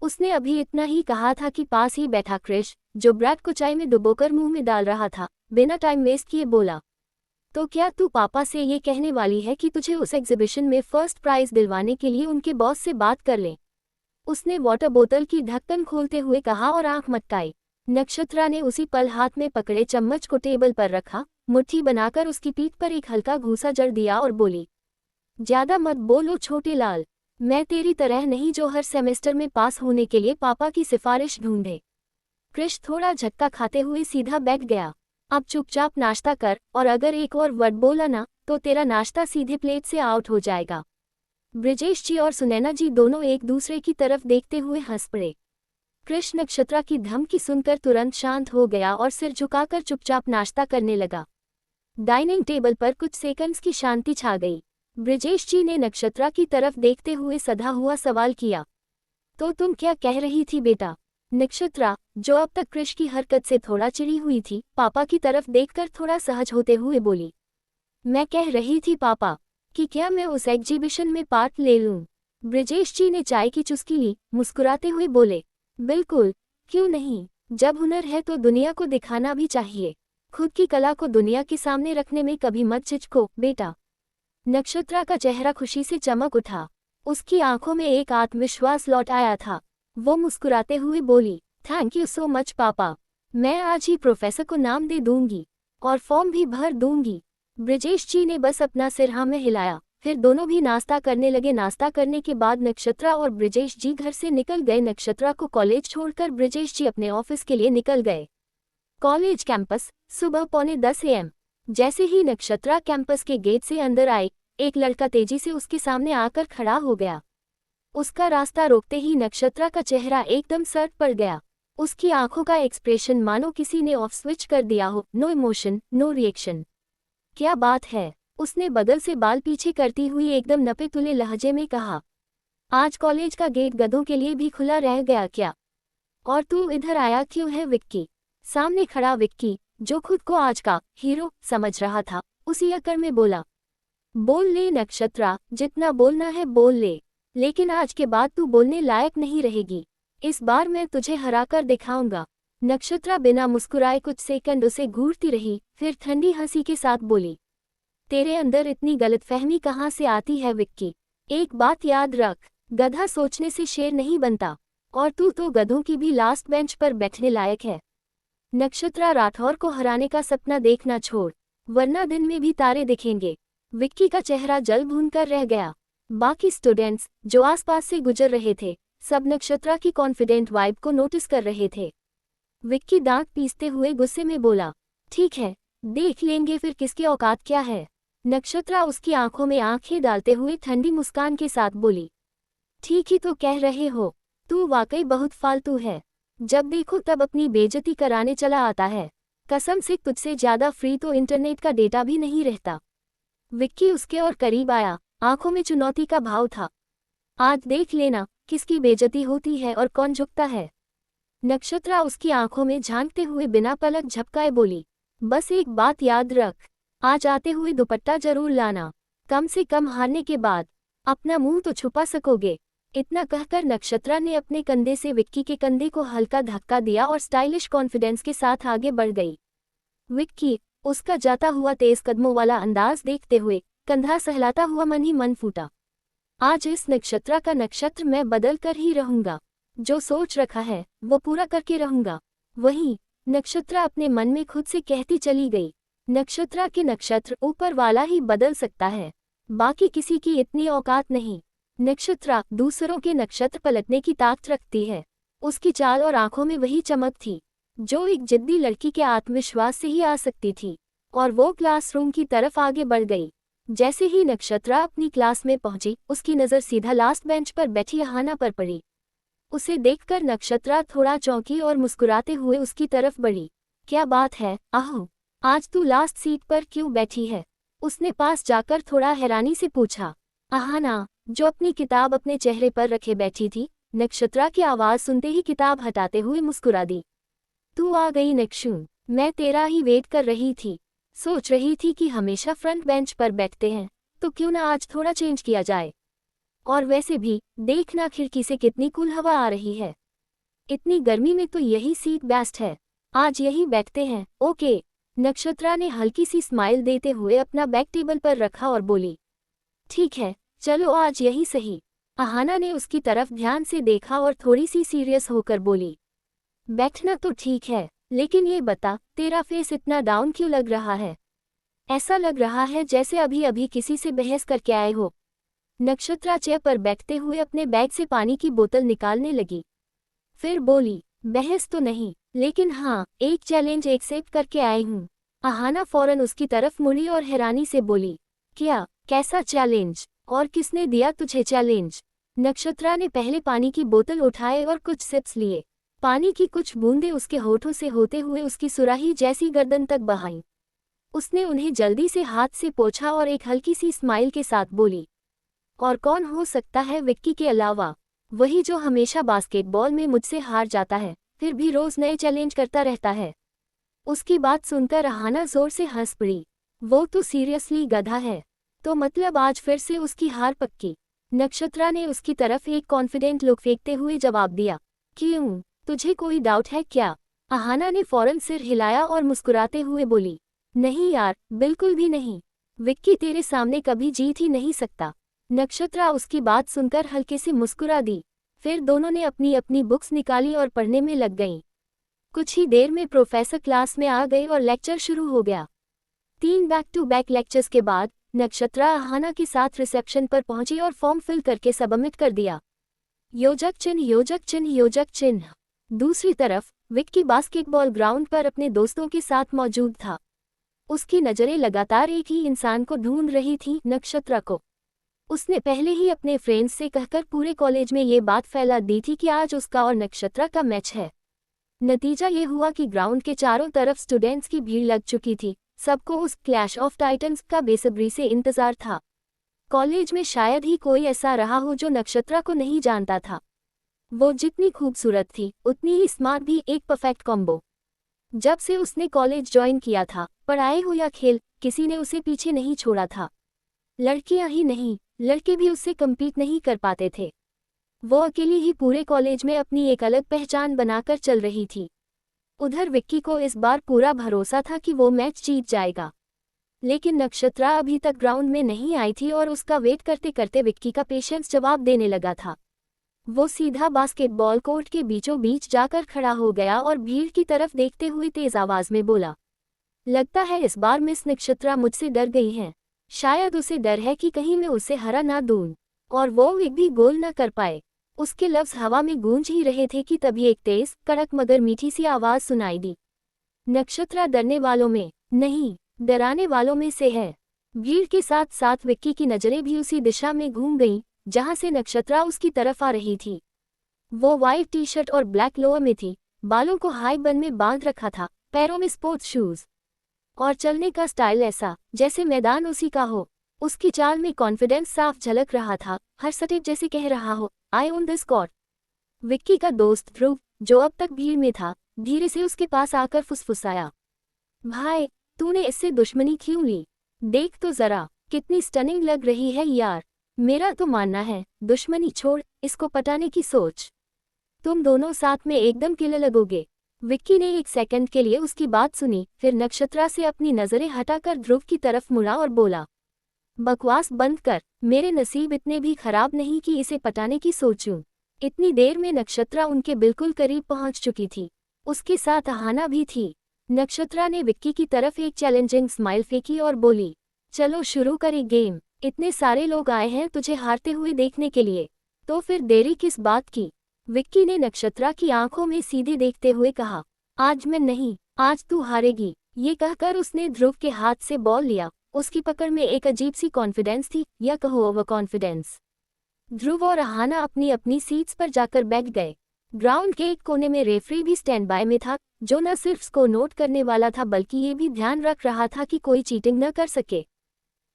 उसने अभी इतना ही कहा था कि पास ही बैठा कृष, जो ब्रेड को चाय में डुबोकर मुंह में डाल रहा था, बिना टाइम वेस्ट किए बोला, तो क्या तू पापा से ये कहने वाली है कि तुझे उस एग्जीबिशन में फर्स्ट प्राइज दिलवाने के लिए उनके बॉस से बात कर ले। उसने वाटर बोतल की ढक्कन खोलते हुए कहा और आंख मटकाई। नक्षत्रा ने उसी पल हाथ में पकड़े चम्मच को टेबल पर रखा, मुट्ठी बनाकर उसकी पीठ पर एक हल्का घूसा जड़ दिया और बोली, ज्यादा मत बोलो छोटे लाल, मैं तेरी तरह नहीं जो हर सेमेस्टर में पास होने के लिए पापा की सिफारिश ढूंढे। कृष थोड़ा झटका खाते हुए सीधा बैठ गया। अब चुपचाप नाश्ता कर, और अगर एक और वर्ड बोला ना तो तेरा नाश्ता सीधे प्लेट से आउट हो जाएगा। ब्रिजेश जी और सुनैना जी दोनों एक दूसरे की तरफ देखते हुए हंस पड़े। कृष नक्षत्रा की धमकी सुनकर तुरंत शांत हो गया और सिर झुकाकर चुपचाप नाश्ता करने लगा। डाइनिंग टेबल पर कुछ सेकंड्स की शांति छा गई। ब्रिजेश जी ने नक्षत्रा की तरफ देखते हुए सधा हुआ सवाल किया, तो तुम क्या कह रही थी बेटा। नक्षत्रा, जो अब तक कृष की हरकत से थोड़ा चिढ़ी हुई थी, पापा की तरफ देखकर थोड़ा सहज होते हुए बोली, मैं कह रही थी पापा कि क्या मैं उस एग्जीबिशन में पार्ट ले लूं। ब्रिजेश जी ने चाय की चुस्की ली, मुस्कुराते हुए बोले, बिल्कुल, क्यों नहीं, जब हुनर है तो दुनिया को दिखाना भी चाहिए। खुद की कला को दुनिया के सामने रखने में कभी मत झिझको बेटा। नक्षत्रा का चेहरा खुशी से चमक उठा, उसकी आंखों में एक आत्मविश्वास लौट आया था। वो मुस्कुराते हुए बोली, थैंक यू सो मच पापा, मैं आज ही प्रोफेसर को नाम दे दूंगी और फॉर्म भी भर दूंगी। ब्रिजेश जी ने बस अपना सिर हाँ में हिलाया, फिर दोनों भी नाश्ता करने लगे। नाश्ता करने के बाद नक्षत्रा और ब्रिजेश जी घर से निकल गए। नक्षत्रा को कॉलेज छोड़कर ब्रिजेश जी अपने ऑफिस के लिए निकल गए। कॉलेज कैंपस, सुबह 9:45 AM। जैसे ही नक्षत्रा कैंपस के गेट से अंदर आई, एक लड़का तेजी से उसके सामने आकर खड़ा हो गया। उसका रास्ता रोकते ही नक्षत्रा का चेहरा एकदम सर्द पड़ गया। उसकी आंखों का एक्सप्रेशन मानो किसी ने ऑफ स्विच कर दिया हो, नो इमोशन, नो रिएक्शन। क्या बात है, उसने बगल से बाल पीछे करती हुई एकदम नपे तुले लहजे में कहा, आज कॉलेज का गेट गधों के लिए भी खुला रह गया क्या? और तू इधर आया क्यों है विक्की? सामने खड़ा विक्की, जो खुद को आज का हीरो समझ रहा था, उसी अकड़ में बोला, बोल ले नक्षत्रा, जितना बोलना है बोल ले, लेकिन आज के बाद तू बोलने लायक नहीं रहेगी। इस बार मैं तुझे हराकर दिखाऊंगा। नक्षत्रा बिना मुस्कुराए कुछ सेकंड उसे घूरती रही, फिर ठंडी हंसी के साथ बोली, तेरे अंदर इतनी गलतफहमी कहाँ से आती है विक्की? एक बात याद रख, गधा सोचने से शेर नहीं बनता, और तू तो गधों की भी लास्ट बेंच पर बैठने लायक है। नक्षत्रा राठौर को हराने का सपना देखना छोड़, वरना दिन में भी तारे दिखेंगे। विक्की का चेहरा जल भून कर रह गया। बाकी स्टूडेंट्स जो आसपास से गुजर रहे थे, सब नक्षत्रा की कॉन्फिडेंट वाइब को नोटिस कर रहे थे। विक्की दांत पीसते हुए गुस्से में बोला, ठीक है, देख लेंगे फिर किसकी औकात क्या है। नक्षत्रा उसकी आंखों में आंखें डालते हुए ठंडी मुस्कान के साथ बोली, ठीक ही तो कह रहे हो, तू वाकई बहुत फालतू है। जब देखो तब अपनी बेइज्जती कराने चला आता है। कसम से तुझसे ज्यादा फ्री तो इंटरनेट का डेटा भी नहीं रहता। विक्की उसके और करीब आया, आंखों में चुनौती का भाव था। आज देख लेना किसकी बेइज्जती होती है और कौन झुकता है। नक्षत्रा उसकी आंखों में झांकते हुए बिना पलक झपकाए बोली, बस एक बात याद रख, आज आते हुए दुपट्टा जरूर लाना। कम से कम हारने के बाद अपना मुंह तो छुपा सकोगे। इतना कहकर नक्षत्रा ने अपने कंधे से विक्की के कंधे को हल्का धक्का दिया और स्टाइलिश कॉन्फिडेंस के साथ आगे बढ़ गई। विक्की उसका जाता हुआ तेज कदमों वाला अंदाज देखते हुए कंधा सहलाता हुआ मन ही मन फूटा। आज इस नक्षत्रा का नक्षत्र मैं बदल कर ही रहूंगा। जो सोच रखा है वो पूरा करके रहूंगा। वहीं नक्षत्रा अपने मन में खुद से कहती चली गई, नक्षत्रा के नक्षत्र ऊपर वाला ही बदल सकता है, बाकी किसी की इतनी औकात नहीं। नक्षत्रा दूसरों के नक्षत्र पलटने की ताकत रखती है। उसकी चाल और आंखों में वही चमक थी जो एक जिद्दी लड़की के आत्मविश्वास से ही आ सकती थी। और वो क्लासरूम की तरफ आगे बढ़ गई। जैसे ही नक्षत्रा अपनी क्लास में पहुंची, उसकी नज़र सीधा लास्ट बेंच पर बैठी अहाना पर पड़ी। उसे देखकर नक्षत्रा थोड़ा चौंकी और मुस्कुराते हुए उसकी तरफ बढ़ी। क्या बात है आहू, आज तू लास्ट सीट पर क्यों बैठी है? उसने पास जाकर थोड़ा हैरानी से पूछा। अहाना, जो अपनी किताब अपने चेहरे पर रखे बैठी थी, नक्षत्रा की आवाज़ सुनते ही किताब हटाते हुए मुस्कुरा दी। तू आ गई नक्षु, मैं तेरा ही वेट कर रही थी। सोच रही थी कि हमेशा फ्रंट बेंच पर बैठते हैं, तो क्यों ना आज थोड़ा चेंज किया जाए। और वैसे भी देखना खिड़की से कितनी कूल हवा आ रही है। इतनी गर्मी में तो यही सीट बेस्ट है, आज यही बैठते हैं। ओके। नक्षत्रा ने हल्की सी स्माइल देते हुए अपना बैग टेबल पर रखा और बोली, ठीक है, चलो आज यही सही। अहाना ने उसकी तरफ ध्यान से देखा और थोड़ी सी सीरियस होकर बोली, बैठना तो ठीक है, लेकिन ये बता, तेरा फेस इतना डाउन क्यों लग रहा है? ऐसा लग रहा है जैसे अभी अभी किसी से बहस करके आए हो। नक्षत्रा चेयर पर बैठते हुए अपने बैग से पानी की बोतल निकालने लगी। फिर बोली, बहस तो नहीं, लेकिन हाँ, एक चैलेंज एक्सेप्ट करके आई हूँ। अहाना फौरन उसकी तरफ मुड़ी और हैरानी से बोली, क्या, कैसा चैलेंज, और किसने दिया तुझे चैलेंज? नक्षत्रा ने पहले पानी की बोतल उठाए और कुछ सिप्स लिए। पानी की कुछ बूंदें उसके होठों से होते हुए उसकी सुराही जैसी गर्दन तक बहाईं। उसने उन्हें जल्दी से हाथ से पोंछा और एक हल्की सी स्माइल के साथ बोली, और कौन हो सकता है विक्की के अलावा? वही जो हमेशा बास्केटबॉल में मुझसे हार जाता है, फिर भी रोज नए चैलेंज करता रहता है। उसकी बात सुनकर अहाना जोर से हंस पड़ी। वो तो सीरियसली गधा है, तो मतलब आज फिर से उसकी हार पक्की। नक्षत्रा ने उसकी तरफ एक कॉन्फिडेंट लुक फेंकते हुए जवाब दिया, क्यों, तुझे कोई डाउट है क्या? अहाना ने फौरन सिर हिलाया और मुस्कुराते हुए बोली, नहीं यार, बिल्कुल भी नहीं। विक्की तेरे सामने कभी जीत ही नहीं सकता। नक्षत्रा उसकी बात सुनकर हल्के से मुस्कुरा दी। फिर दोनों ने अपनी अपनी बुक्स निकाली और पढ़ने में लग गईं। कुछ ही देर में प्रोफेसर क्लास में आ गए और लेक्चर शुरू हो गया। 3 बैक टू बैक लेक्चर्स के बाद नक्षत्रा अहाना के साथ रिसेप्शन पर पहुंची और फॉर्म फिल करके सबमिट कर दिया। योजक चिन्ह, योजक चिन्ह, योजक चिन्ह। दूसरी तरफ विक्की बास्केटबॉल ग्राउंड पर अपने दोस्तों के साथ मौजूद था। उसकी नज़रें लगातार एक ही इंसान को ढूंढ रही थीं, नक्षत्रा को। उसने पहले ही अपने फ्रेंड्स से कहकर पूरे कॉलेज में ये बात फैला दी थी कि आज उसका और नक्षत्रा का मैच है। नतीजा ये हुआ कि ग्राउंड के चारों तरफ स्टूडेंट्स की भीड़ लग चुकी थी। सबको उस क्लैश ऑफ टाइटन्स का बेसब्री से इंतजार था। कॉलेज में शायद ही कोई ऐसा रहा हो जो नक्षत्रा को नहीं जानता था। वो जितनी खूबसूरत थी, उतनी ही स्मार्ट भी, एक परफेक्ट कॉम्बो। जब से उसने कॉलेज ज्वाइन किया था, पढ़ाई हो या खेल, किसी ने उसे पीछे नहीं छोड़ा था। लड़कियां ही नहीं, लड़के भी उससे कम्पीट नहीं कर पाते थे। वो अकेली ही पूरे कॉलेज में अपनी एक अलग पहचान बनाकर चल रही थी। उधर विक्की को इस बार पूरा भरोसा था कि वो मैच जीत जाएगा। लेकिन नक्षत्रा अभी तक ग्राउंड में नहीं आई थी और उसका वेट करते करते विक्की का पेशेंस जवाब देने लगा था। वो सीधा बास्केटबॉल कोर्ट के बीचों बीच जाकर खड़ा हो गया और भीड़ की तरफ देखते हुए तेज आवाज में बोला, लगता है इस बार मिस नक्षत्रा मुझसे डर गई हैं। शायद उसे डर है कि कहीं मैं उसे हरा ना दूं और वो एक भी गोल न कर पाए। उसके लफ्ज हवा में गूंज ही रहे थे कि तभी एक तेज, कड़क मगर मीठी सी आवाज सुनाई दी। नक्षत्रा डरने वालों में नहीं, डराने वालों में से है। भीड़ के साथ साथ विक्की की नजरें भी उसी दिशा में घूम गईं, जहां से नक्षत्रा उसकी तरफ आ रही थी। वो व्हाइट टी शर्ट और ब्लैक लोअर में थी, बालों को हाई बन में बांध रखा था, पैरों में स्पोर्ट्स शूज और चलने का स्टाइल ऐसा जैसे मैदान उसी का हो। उसकी चाल में कॉन्फिडेंस साफ झलक रहा था, हर स्टेप जैसे कह रहा हो, आई ओन दिस कोर्ट। विक्की का दोस्त ध्रुव, जो अब तक भीड़ में था, धीरे से उसके पास आकर फुसफुसाया, भाई तूने इससे दुश्मनी क्यों ली? देख तो जरा, कितनी स्टनिंग लग रही है यार। मेरा तो मानना है, दुश्मनी छोड़, इसको पटाने की सोच। तुम दोनों साथ में एकदम किले लगोगे। विक्की ने एक सेकंड के लिए उसकी बात सुनी, फिर नक्षत्रा से अपनी नजरें हटाकर ध्रुव की तरफ मुड़ा और बोला, बकवास बंद कर, मेरे नसीब इतने भी खराब नहीं कि इसे पटाने की सोचूं। इतनी देर में नक्षत्रा उनके बिल्कुल करीब पहुंच चुकी थी, उसके साथ अहाना भी थी। नक्षत्रा ने विक्की की तरफ एक चैलेंजिंग स्माइल फेंकी और बोली, चलो शुरू करें गेम। इतने सारे लोग आए हैं तुझे हारते हुए देखने के लिए, तो फिर देरी किस बात की? विक्की ने नक्षत्रा की आंखों में सीधे देखते हुए कहा, आज मैं नहीं, आज तू हारेगी। ये कहकर उसने ध्रुव के हाथ से बॉल लिया। उसकी पकड़ में एक अजीब सी कॉन्फिडेंस थी, या कहो ओवर कॉन्फिडेंस। ध्रुव और अहाना अपनी अपनी सीट्स पर जाकर बैठ गए। ग्राउंड के एक कोने में रेफरी भी स्टैंड बाय में था, जो न सिर्फ स्कोर नोट करने वाला था बल्कि ये भी ध्यान रख रहा था कि कोई चीटिंग न कर सके।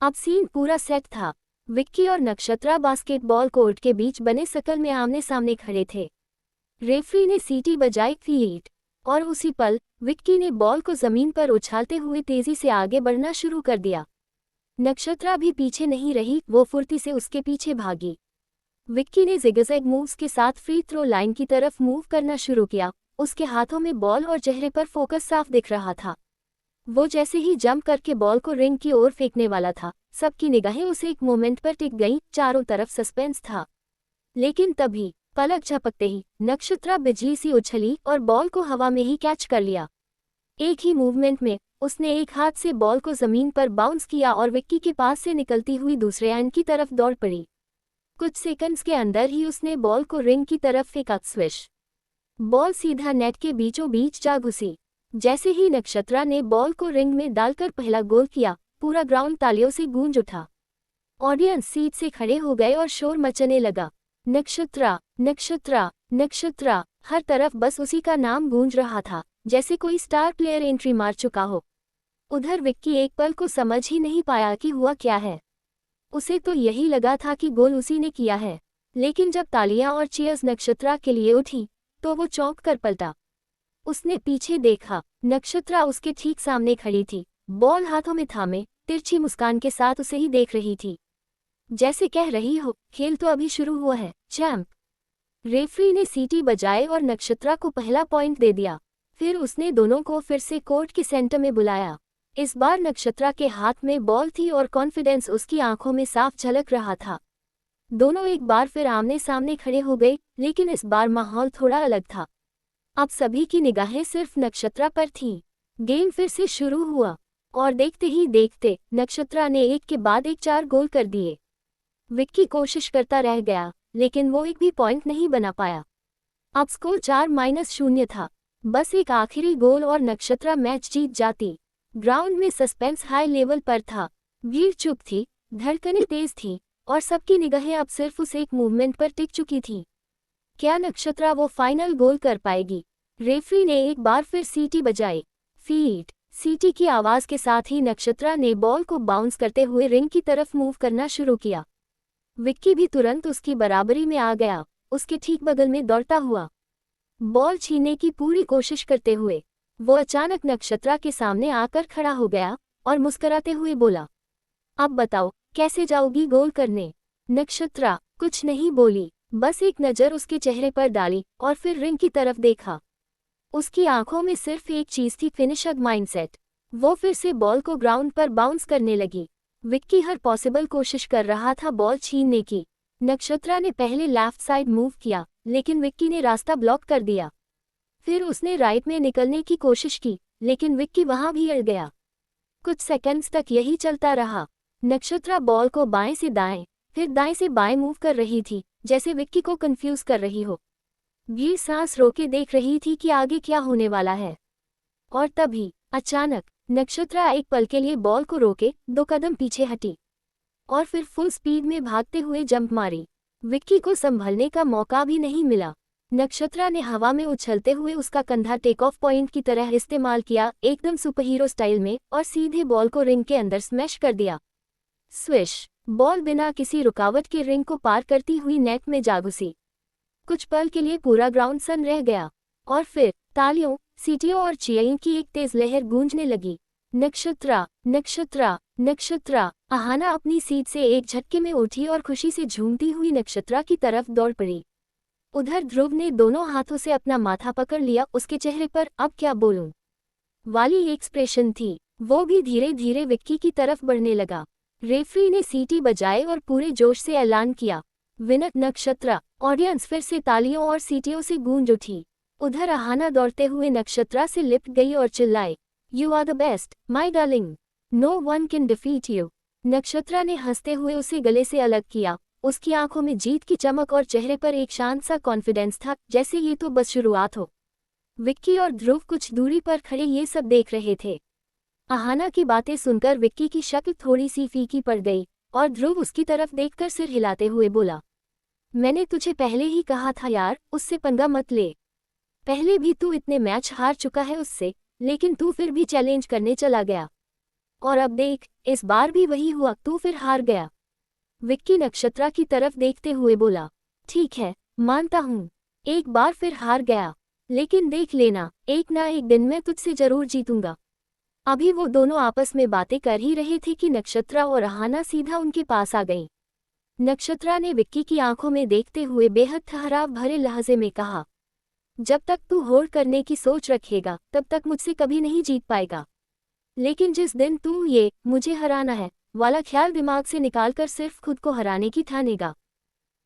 अब सीन पूरा सेट था। विक्की और नक्षत्रा बास्केटबॉल कोर्ट के बीच बने सर्कल में आमने सामने खड़े थे। रेफरी ने सीटी बजाई फीट, और उसी पल विक्की ने बॉल को जमीन पर उछालते हुए तेजी से आगे बढ़ना शुरू कर दिया। नक्षत्रा भी पीछे नहीं रही, वो फुर्ती से उसके पीछे भागी। विक्की ने जिगजैग मूव्स के साथ फ्री थ्रो लाइन की तरफ मूव करना शुरू किया। उसके हाथों में बॉल और चेहरे पर फोकस साफ दिख रहा था। वो जैसे ही जंप करके बॉल को रिंग की ओर फेंकने वाला था, सबकी निगाहें उसे एक मोमेंट पर टिक गईं। चारों तरफ सस्पेंस था। लेकिन तभी पलक झपकते ही नक्षत्रा बिजली सी उछली और बॉल को हवा में ही कैच कर लिया। एक ही मूवमेंट में उसने एक हाथ से बॉल को जमीन पर बाउंस किया और विक्की के पास से निकलती हुई दूसरे एंड की तरफ दौड़ पड़ी। कुछ सेकंड्स के अंदर ही उसने बॉल को रिंग की तरफ फेंका। स्विश, बॉल सीधा नेट के बीचों बीच जा घुसी। जैसे ही नक्षत्रा ने बॉल को रिंग में डालकर पहला गोल किया, पूरा ग्राउंड तालियों से गूंज उठा। ऑडियंस सीट से खड़े हो गए और शोर मचने लगा, नक्षत्रा, नक्षत्रा, नक्षत्रा। हर तरफ बस उसी का नाम गूंज रहा था, जैसे कोई स्टार प्लेयर एंट्री मार चुका हो। उधर विक्की एक पल को समझ ही नहीं पाया कि हुआ क्या है। उसे तो यही लगा था कि गोल उसी ने किया है, लेकिन जब तालियां और चीयर्स नक्षत्रा के लिए उठी, तो वो चौंक कर पलटा। उसने पीछे देखा, नक्षत्रा उसके ठीक सामने खड़ी थी, बॉल हाथों में थामे, तिरछी मुस्कान के साथ उसे ही देख रही थी, जैसे कह रही हो, खेल तो अभी शुरू हुआ है चैंप। रेफरी ने सीटी बजाए और नक्षत्रा को पहला पॉइंट दे दिया। फिर उसने दोनों को फिर से कोर्ट के सेंटर में बुलाया। इस बार नक्षत्रा के हाथ में बॉल थी और कॉन्फिडेंस उसकी आंखों में साफ झलक रहा था। दोनों एक बार फिर आमने सामने खड़े हो गए, लेकिन इस बार माहौल थोड़ा अलग था। अब सभी की निगाहें सिर्फ नक्षत्रा पर थीं। गेम फिर से शुरू हुआ और देखते ही देखते नक्षत्रा ने एक के बाद एक 4 गोल कर दिए। विक्की कोशिश करता रह गया, लेकिन वो एक भी पॉइंट नहीं बना पाया। अब स्कोर 4-0 था। बस एक आखिरी गोल और नक्षत्रा मैच जीत जाती। ग्राउंड में सस्पेंस हाई लेवल पर था। भीड़ चुप थी, धड़कनें तेज थीं और सबकी निगाहें अब सिर्फ उस एक मूवमेंट पर टिक चुकी थीं। क्या नक्षत्रा वो फाइनल गोल कर पाएगी? रेफरी ने एक बार फिर सीटी बजाई। फीट, सीटी की आवाज के साथ ही नक्षत्रा ने बॉल को बाउंस करते हुए रिंग की तरफ मूव करना शुरू किया। विक्की भी तुरंत उसकी बराबरी में आ गया, उसके ठीक बगल में दौड़ता हुआ, बॉल छीनने की पूरी कोशिश करते हुए। वो अचानक नक्षत्रा के सामने आकर खड़ा हो गया और मुस्कुराते हुए बोला, अब बताओ कैसे जाओगी गोल करने? नक्षत्रा कुछ नहीं बोली, बस एक नज़र उसके चेहरे पर डाली और फिर रिंग की तरफ देखा। उसकी आंखों में सिर्फ एक चीज थी, फिनिशर माइंडसेट। वो फिर से बॉल को ग्राउंड पर बाउंस करने लगी। विक्की हर पॉसिबल कोशिश कर रहा था बॉल छीनने की, नक्षत्रा ने पहले लेफ्ट साइड मूव किया, लेकिन विक्की ने रास्ता ब्लॉक कर दिया। फिर उसने राइट में निकलने की कोशिश की, लेकिन विक्की वहां भी अड़ गया। कुछ सेकंड्स तक यही चलता रहा। नक्षत्रा बॉल को बाएं से दाएं, फिर दाएं से बाएं मूव कर रही थी, जैसे विक्की को कंफ्यूज कर रही हो। भीड़ सांस रोके देख रही थी कि आगे क्या होने वाला है। और तभी अचानक नक्षत्रा एक पल के लिए बॉल को रोके 2 कदम पीछे हटी और फिर फुल स्पीड में भागते हुए जंप मारी। विक्की को संभलने का मौका भी नहीं मिला। नक्षत्रा ने हवा में उछलते हुए उसका कंधा टेक ऑफ पॉइंट की तरह इस्तेमाल किया, एकदम सुपरहीरो स्टाइल में, और सीधे बॉल को रिंग के अंदर स्मैश कर दिया। स्विश! बॉल बिना किसी रुकावट के रिंग को पार करती हुई नेट में जा घुसी। कुछ पल के लिए पूरा ग्राउंड सन रह गया और फिर तालियों, सीटियों और चीयरिंग की एक तेज लहर गूंजने लगी। नक्षत्रा, नक्षत्रा, नक्षत्रा! अहाना अपनी सीट से एक झटके में उठी और खुशी से झूमती हुई नक्षत्रा की तरफ दौड़ पड़ी। उधर ध्रुव ने दोनों हाथों से अपना माथा पकड़ लिया, उसके चेहरे पर अब क्या बोलूं वाली एक्सप्रेशन थी। वो भी धीरे धीरे विक्की की तरफ बढ़ने लगा। रेफरी ने सीटी बजाए और पूरे जोश से ऐलान किया, विनर नक्षत्रा। ऑडियंस फिर से तालियों और सीटियों से गूंज उठी। उधर अहाना दौड़ते हुए नक्षत्रा से लिपट गई और चिल्लाए, you are the best, my darling, no one can defeat you. Nakshatra ने हंसते हुए उसे गले से अलग किया। उसकी आंखों में जीत की चमक और चेहरे पर एक शांत सा कॉन्फिडेंस था, जैसे ये तो बस शुरुआत हो। विक्की और ध्रुव कुछ दूरी पर खड़े ये सब देख रहे थे। अहाना की बातें सुनकर विक्की की शक्ल थोड़ी सी फीकी पड़ गई और ध्रुव उसकी तरफ देखकर सिर हिलाते हुए बोला, मैंने तुझे पहले ही कहा था यार, उससे पंगा मत ले। पहले भी तू इतने मैच हार चुका है उससे, लेकिन तू फिर भी चैलेंज करने चला गया। और अब देख, इस बार भी वही हुआ, तू फिर हार गया। विक्की नक्षत्रा की तरफ देखते हुए बोला, ठीक है, मानता हूँ, एक बार फिर हार गया, लेकिन देख लेना, एक ना एक दिन मैं तुझसे जरूर जीतूंगा। अभी वो दोनों आपस में बातें कर ही रहे थे कि नक्षत्रा और अहाना सीधा उनके पास आ गई। नक्षत्रा ने विक्की की आंखों में देखते हुए बेहद ठहराव भरे लहजे में कहा, जब तक तू होड़ करने की सोच रखेगा तब तक मुझसे कभी नहीं जीत पाएगा। लेकिन जिस दिन तू ये मुझे हराना है वाला ख्याल दिमाग से निकालकर सिर्फ खुद को हराने की ठानेगा,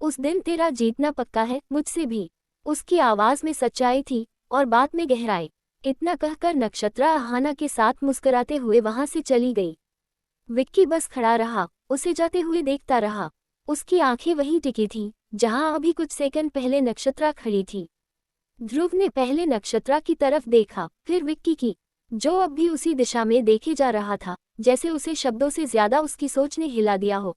उस दिन तेरा जीतना पक्का है, मुझसे भी। उसकी आवाज में सच्चाई थी और बात में गहराई। इतना कहकर नक्षत्रा अहाना के साथ मुस्कुराते हुए वहां से चली गई। विक्की बस खड़ा रहा, उसे जाते हुए देखता रहा। उसकी आंखें वहीं टिकी थीं जहां अभी कुछ सेकंड पहले नक्षत्रा खड़ी थी। ध्रुव ने पहले नक्षत्रा की तरफ देखा, फिर विक्की की, जो अब भी उसी दिशा में देखे जा रहा था, जैसे उसे शब्दों से ज्यादा उसकी सोच ने हिला दिया हो।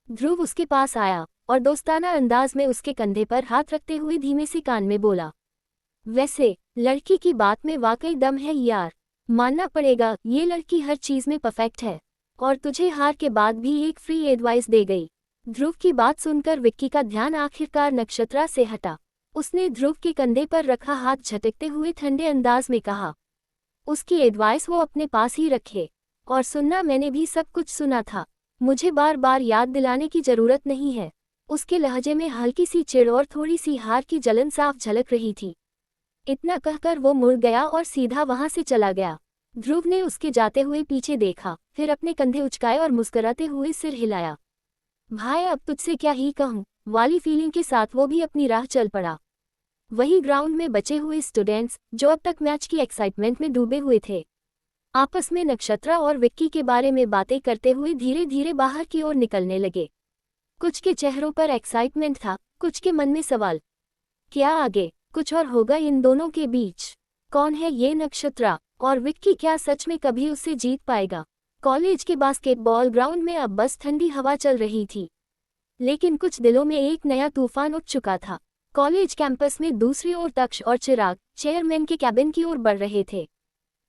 ध्रुव उसके पास आया और दोस्ताना अंदाज में उसके कंधे पर हाथ रखते हुए धीमे से कान में बोला, वैसे लड़की की बात में वाकई दम है यार, मानना पड़ेगा, ये लड़की हर चीज में परफेक्ट है और तुझे हार के बाद भी एक फ्री एडवाइस दे गई। ध्रुव की बात सुनकर विक्की का ध्यान आखिरकार नक्षत्रा से हटा। उसने ध्रुव के कंधे पर रखा हाथ झटकते हुए ठंडे अंदाज में कहा, उसकी एडवाइस वो अपने पास ही रखे। और सुनना, मैंने भी सब कुछ सुना था, मुझे बार बार याद दिलाने की जरूरत नहीं है। उसके लहजे में हल्की सी चिढ़ और थोड़ी सी हार की जलन साफ झलक रही थी। इतना कहकर वो मुड़ गया और सीधा वहां से चला गया। ध्रुव ने उसके जाते हुए पीछे देखा, फिर अपने कंधे उचकाए और मुस्कुराते हुए सिर हिलाया। भाई अब तुझसे क्या ही कहूँ वाली फीलिंग के साथ वो भी अपनी राह चल पड़ा। वही ग्राउंड में बचे हुए स्टूडेंट्स, जो अब तक मैच की एक्साइटमेंट में डूबे हुए थे, आपस में नक्षत्रा और विक्की के बारे में बातें करते हुए धीरे धीरे बाहर की ओर निकलने लगे। कुछ के चेहरों पर एक्साइटमेंट था, कुछ के मन में सवाल, क्या आगे कुछ और होगा इन दोनों के बीच? कौन है ये नक्षत्रा और विक्की? क्या सच में कभी उससे जीत पाएगा? कॉलेज के बास्केटबॉल ग्राउंड में अब बस ठंडी हवा चल रही थी, लेकिन कुछ दिलों में एक नया तूफान उठ चुका था। कॉलेज कैंपस में दूसरी ओर तक्ष और चिराग चेयरमैन के कैबिन की ओर बढ़ रहे थे।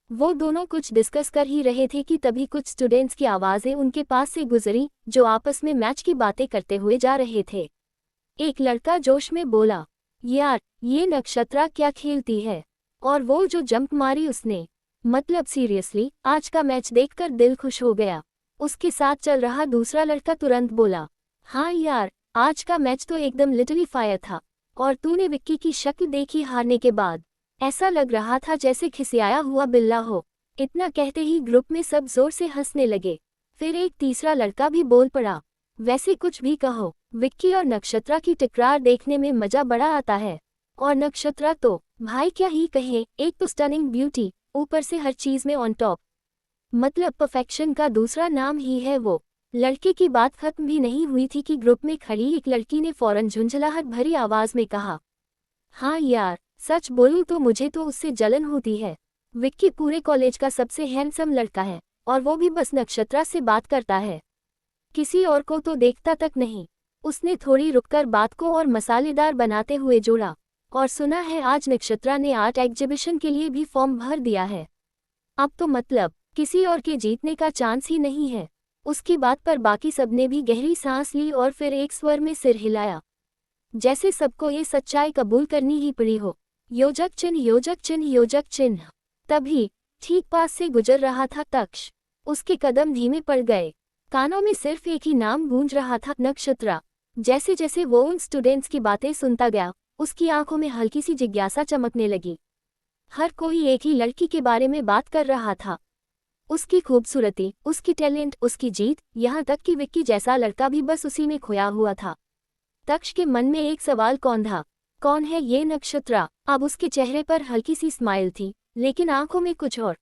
वो दोनों कुछ डिस्कस कर ही रहे थे कि तभी कुछ स्टूडेंट्स की आवाज़ें उनके पास से गुजरी, जो आपस में मैच की बातें करते हुए जा रहे थे। एक लड़का जोश में बोला, यार ये नक्षत्रा क्या खेलती है, और वो जो जंप मारी उसने, मतलब सीरियसली आज का मैच देखकर दिल खुश हो गया। उसके साथ चल रहा दूसरा लड़का तुरंत बोला, हाँ यार आज का मैच तो एकदम लिटरली फायर था, और तूने विक्की की शक्ल देखी हारने के बाद, ऐसा लग रहा था जैसे खिसियाया हुआ बिल्ला हो। इतना कहते ही ग्रुप में सब जोर से हंसने लगे। फिर एक तीसरा लड़का भी बोल पड़ा, वैसे कुछ भी कहो, विक्की और नक्षत्रा की टकरार देखने में मजा बड़ा आता है। और नक्षत्रा तो भाई क्या ही कहे, एक तो स्टनिंग ब्यूटी, ऊपर से हर चीज में ऑन टॉप, मतलब परफेक्शन का दूसरा नाम ही है वो। लड़के की बात खत्म भी नहीं हुई थी कि ग्रुप में खड़ी एक लड़की ने फौरन झुंझलाहट भरी आवाज में कहा, हाँ यार, सच बोलूं तो मुझे तो उससे जलन होती है। विक्की पूरे कॉलेज का सबसे हैंडसम लड़का है, और वो भी बस नक्षत्रा से बात करता है, किसी और को तो देखता तक नहीं। उसने थोड़ी रुककर बात को और मसालेदार बनाते हुए जोड़ा, और सुना है आज नक्षत्रा ने आर्ट एग्जीबिशन के लिए भी फॉर्म भर दिया है। अब तो मतलब किसी और के जीतने का चांस ही नहीं है। उसकी बात पर बाकी सबने भी गहरी सांस ली और फिर एक स्वर में सिर हिलाया, जैसे सबको ये सच्चाई कबूल करनी ही पड़ी हो। योजक चिन्ह, योजक चिन्ह, योजक चिन्ह। तभी ठीक पास से गुजर रहा था तक्ष। उसके कदम धीमे पड़ गए, कानों में सिर्फ एक ही नाम गूंज रहा था, नक्षत्रा। जैसे जैसे वो उन स्टूडेंट्स की बातें सुनता गया, उसकी आंखों में हल्की सी जिज्ञासा चमकने लगी। हर कोई एक ही लड़की के बारे में बात कर रहा था, उसकी खूबसूरती, उसकी टैलेंट, उसकी जीत, यहाँ तक कि विक्की जैसा लड़का भी बस उसी में खोया हुआ था। तक्ष के मन में एक सवाल कौन था, कौन है ये नक्षत्रा? अब उसके चेहरे पर हल्की सी स्माइल थी, लेकिन आंखों में कुछ और।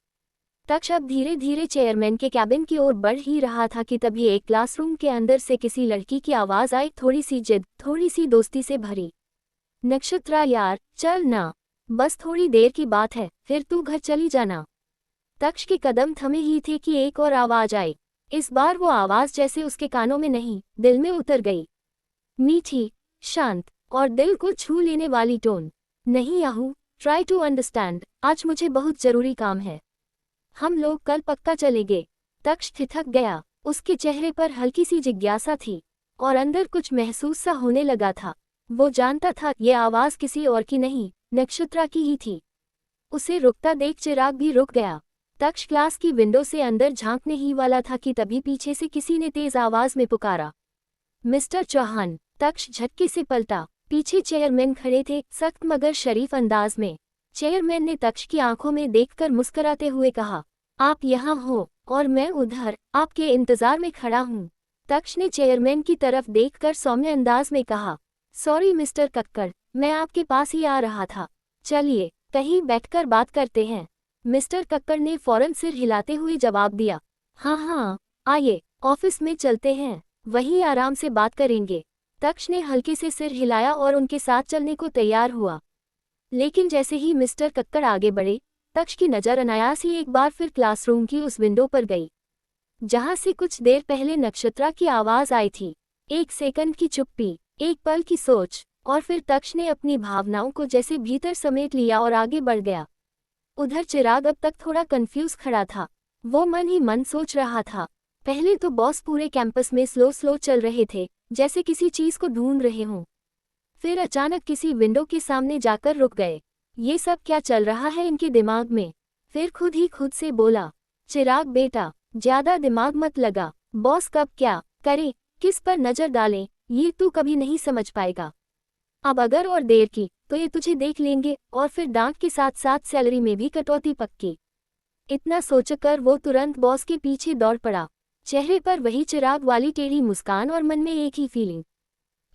तक्ष अब धीरे धीरे चेयरमैन के कैबिन की ओर बढ़ ही रहा था कि तभी एक क्लासरूम के अंदर से किसी लड़की की आवाज आई, थोड़ी सी जिद, थोड़ी सी दोस्ती से भरी, नक्षत्रा यार, चल ना, बस थोड़ी देर की बात है, फिर तू घर चली जाना। तक्ष के कदम थमे ही थे कि एक और आवाज आई। इस बार वो आवाज जैसे उसके कानों में नहीं, दिल में उतर गई। मीठी, शांत और दिल को छू लेने वाली टोन। नहीं आहू, ट्राई टू अंडरस्टैंड, आज मुझे बहुत जरूरी काम है, हम लोग कल पक्का चलेंगे। तक्ष ठिठक गया, उसके चेहरे पर हल्की सी जिज्ञासा थी, और अंदर कुछ महसूस सा होने लगा था। वो जानता था ये आवाज किसी और की नहीं, नक्षत्रा की ही थी। उसे रुकता देख चिराग भी रुक गया। तक्ष क्लास की विंडो से अंदर झांकने ही वाला था कि तभी पीछे से किसी ने तेज आवाज में पुकारा, मिस्टर चौहान। तक्ष झटके से पलटा, पीछे चेयरमैन खड़े थे, सख्त मगर शरीफ अंदाज में। चेयरमैन ने तक्ष की आंखों में देखकर मुस्कुराते हुए कहा, आप यहाँ हो और मैं उधर आपके इंतजार में खड़ा हूँ। तक्ष ने चेयरमैन की तरफ देखकर सौम्य अंदाज में कहा, सॉरी मिस्टर कक्कड़, मैं आपके पास ही आ रहा था, चलिए कहीं बैठकर बात करते हैं। मिस्टर कक्कड़ ने फौरन सिर हिलाते हुए जवाब दिया, हाँ हाँ, आइए ऑफिस में चलते हैं, वहीं आराम से बात करेंगे। तक्ष ने हल्के से सिर हिलाया और उनके साथ चलने को तैयार हुआ। लेकिन जैसे ही मिस्टर कक्कड़ आगे बढ़े, तक्ष की नज़र अनायास ही एक बार फिर क्लासरूम की उस विंडो पर गई, जहां से कुछ देर पहले नक्षत्रा की आवाज आई थी। एक सेकंड की चुप्पी, एक पल की सोच, और फिर तक्ष ने अपनी भावनाओं को जैसे भीतर समेट लिया और आगे बढ़ गया। उधर चिराग अब तक थोड़ा कंफ्यूज खड़ा था। वो मन ही मन सोच रहा था, पहले तो बॉस पूरे कैंपस में स्लो स्लो चल रहे थे, जैसे किसी चीज को ढूंढ रहे हों। फिर अचानक किसी विंडो के सामने जाकर रुक गए। ये सब क्या चल रहा है इनके दिमाग में? फिर खुद ही खुद से बोला, चिराग बेटा, ज्यादा दिमाग मत लगा, बॉस कब क्या करे, किस पर नजर डालें, ये तू कभी नहीं समझ पाएगा। अब अगर और देर की तो ये तुझे देख लेंगे, और फिर डांट के साथ साथ सैलरी में भी कटौती पक्की। इतना सोचकर वो तुरंत बॉस के पीछे दौड़ पड़ा, चेहरे पर वही चिराग वाली टेढ़ी मुस्कान और मन में एक ही फीलिंग,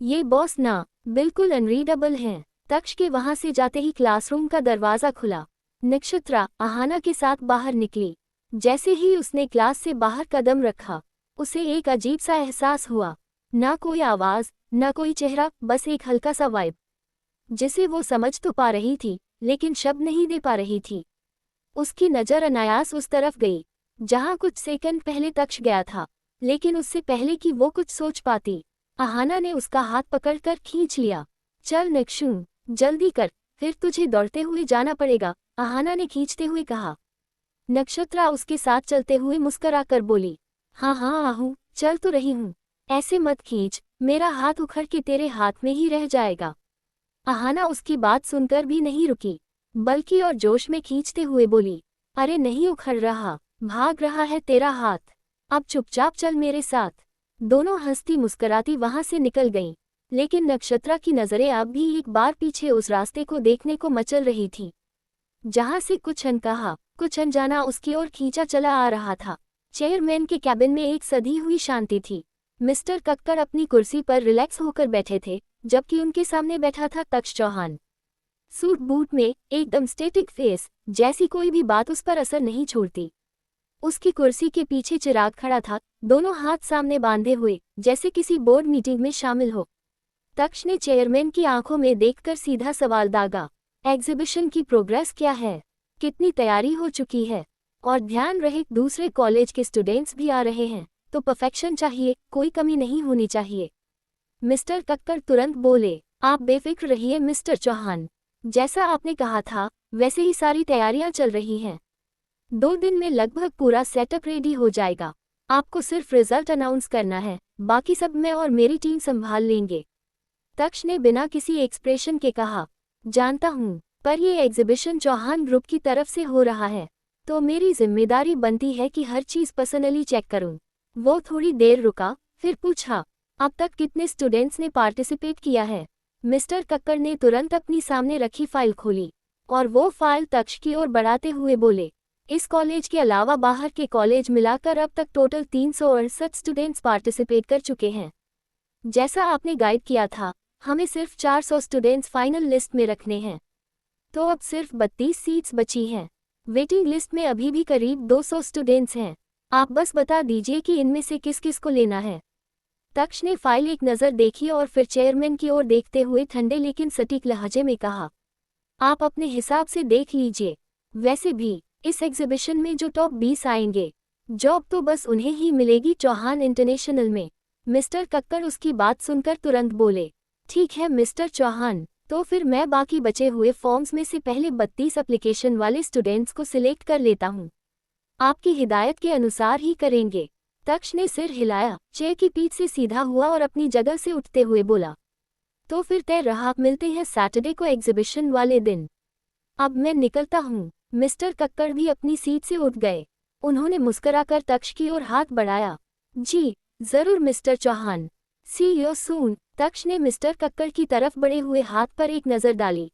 ये बॉस ना बिल्कुल अनरीडेबल हैं। तक्ष के वहां से जाते ही क्लासरूम का दरवाजा खुला। नक्षत्रा आहाना के साथ बाहर निकली। जैसे ही उसने क्लास से बाहर कदम रखा, उसे एक अजीब सा एहसास हुआ। ना कोई आवाज, ना कोई चेहरा, बस एक हल्का सा वाइब, जिसे वो समझ तो पा रही थी, लेकिन शब्द नहीं दे पा रही थी। उसकी नज़र अनायास उस तरफ गई, जहां कुछ सेकंड पहले तक्ष गया था, लेकिन उससे पहले कि वो कुछ सोच पाती, आहाना ने उसका हाथ पकड़कर खींच लिया। चल नक्षू, जल्दी कर, फिर तुझे दौड़ते हुए जाना पड़ेगा, आहाना ने खींचते हुए कहा। नक्षत्रा उसके साथ चलते हुए मुस्कुराकर बोली, हाँ हाँ आहू, चल तो रही हूँ, ऐसे मत खींच, मेरा हाथ उखड़ के तेरे हाथ में ही रह जाएगा। आहाना उसकी बात सुनकर भी नहीं रुकी, बल्कि और जोश में खींचते हुए बोली, अरे नहीं उखड़ रहा, भाग रहा है तेरा हाथ, अब चुपचाप चल मेरे साथ। दोनों हंसती मुस्कुराती वहां से निकल गईं, लेकिन नक्षत्रा की नजरें अब भी एक बार पीछे उस रास्ते को देखने को मचल रही थी, जहां से कुछ अनकहा, कुछ अनजाना उसकी ओर खींचा चला आ रहा था। चेयरमैन के कैबिन में एक सधी हुई शांति थी। मिस्टर कक्कड़ अपनी कुर्सी पर रिलैक्स होकर बैठे थे, जबकि उनके सामने बैठा था तक्ष चौहान। सूट बूट में, एकदम स्टेटिक फेस, जैसी कोई भी बात उस पर असर नहीं छोड़ती। उसकी कुर्सी के पीछे चिराग खड़ा था, दोनों हाथ सामने बांधे हुए, जैसे किसी बोर्ड मीटिंग में शामिल हो। तक्ष ने चेयरमैन की आंखों में देखकर सीधा सवाल दागा, एग्जीबिशन की प्रोग्रेस क्या है? कितनी तैयारी हो चुकी है? और ध्यान रहे, दूसरे कॉलेज के स्टूडेंट्स भी आ रहे हैं, तो परफेक्शन चाहिए, कोई कमी नहीं होनी चाहिए। मिस्टर कक्कड़ तुरंत बोले, आप बेफिक्र रहिए मिस्टर चौहान, जैसा आपने कहा था वैसे ही सारी तैयारियां चल रही हैं। 2 दिन में लगभग पूरा सेटअप रेडी हो जाएगा। आपको सिर्फ रिजल्ट अनाउंस करना है, बाकी सब मैं और मेरी टीम संभाल लेंगे। तक्ष ने बिना किसी एक्सप्रेशन के कहा, जानता हूँ, पर ये एग्जीबिशन चौहान ग्रुप की तरफ से हो रहा है, तो मेरी जिम्मेदारी बनती है कि हर चीज़ पर्सनली चेक करूँ। वो थोड़ी देर रुका, फिर पूछा, अब तक कितने स्टूडेंट्स ने पार्टिसिपेट किया है? मिस्टर कक्कड़ ने तुरंत अपनी सामने रखी फाइल खोली, और वो फाइल तक्ष की ओर बढ़ाते हुए बोले, इस कॉलेज के अलावा बाहर के कॉलेज मिलाकर अब तक टोटल 368 स्टूडेंट्स पार्टिसिपेट कर चुके हैं। जैसा आपने गाइड किया था, हमें सिर्फ 400 स्टूडेंट्स फाइनल लिस्ट में रखने हैं, तो अब सिर्फ 32 सीट्स बची हैं। वेटिंग लिस्ट में अभी भी करीब 200 स्टूडेंट्स हैं। आप बस बता दीजिए कि इनमें से किस किस को लेना है। तक्ष ने फाइल एक नज़र देखी और फिर चेयरमैन की ओर देखते हुए ठंडे लेकिन सटीक लहजे में कहा, आप अपने हिसाब से देख लीजिए। वैसे भी इस एग्जीबिशन में जो टॉप 20 आएंगे, जॉब तो बस उन्हें ही मिलेगी चौहान इंटरनेशनल में। मिस्टर कक्कड़ उसकी बात सुनकर तुरंत बोले, ठीक है मिस्टर चौहान, तो फिर मैं बाकी बचे हुए फॉर्म्स में से पहले 32 एप्लीकेशन वाले स्टूडेंट्स को सिलेक्ट कर लेता हूँ। आपकी हिदायत के अनुसार ही करेंगे। तक्ष ने सिर हिलाया, चेयर की पीठ से सीधा हुआ और अपनी जगह से उठते हुए बोला, तो फिर तय रहा, मिलते हैं सैटरडे को एग्जीबिशन वाले दिन। अब मैं निकलता हूँ। मिस्टर कक्कड़ भी अपनी सीट से उठ गए। उन्होंने मुस्कुराकर तक्ष की ओर हाथ बढ़ाया, जी जरूर mister Chauhan, see you soon. Taksh ने मिस्टर कक्कड़ की तरफ बढ़े हुए हाथ पर एक नज़र डाली,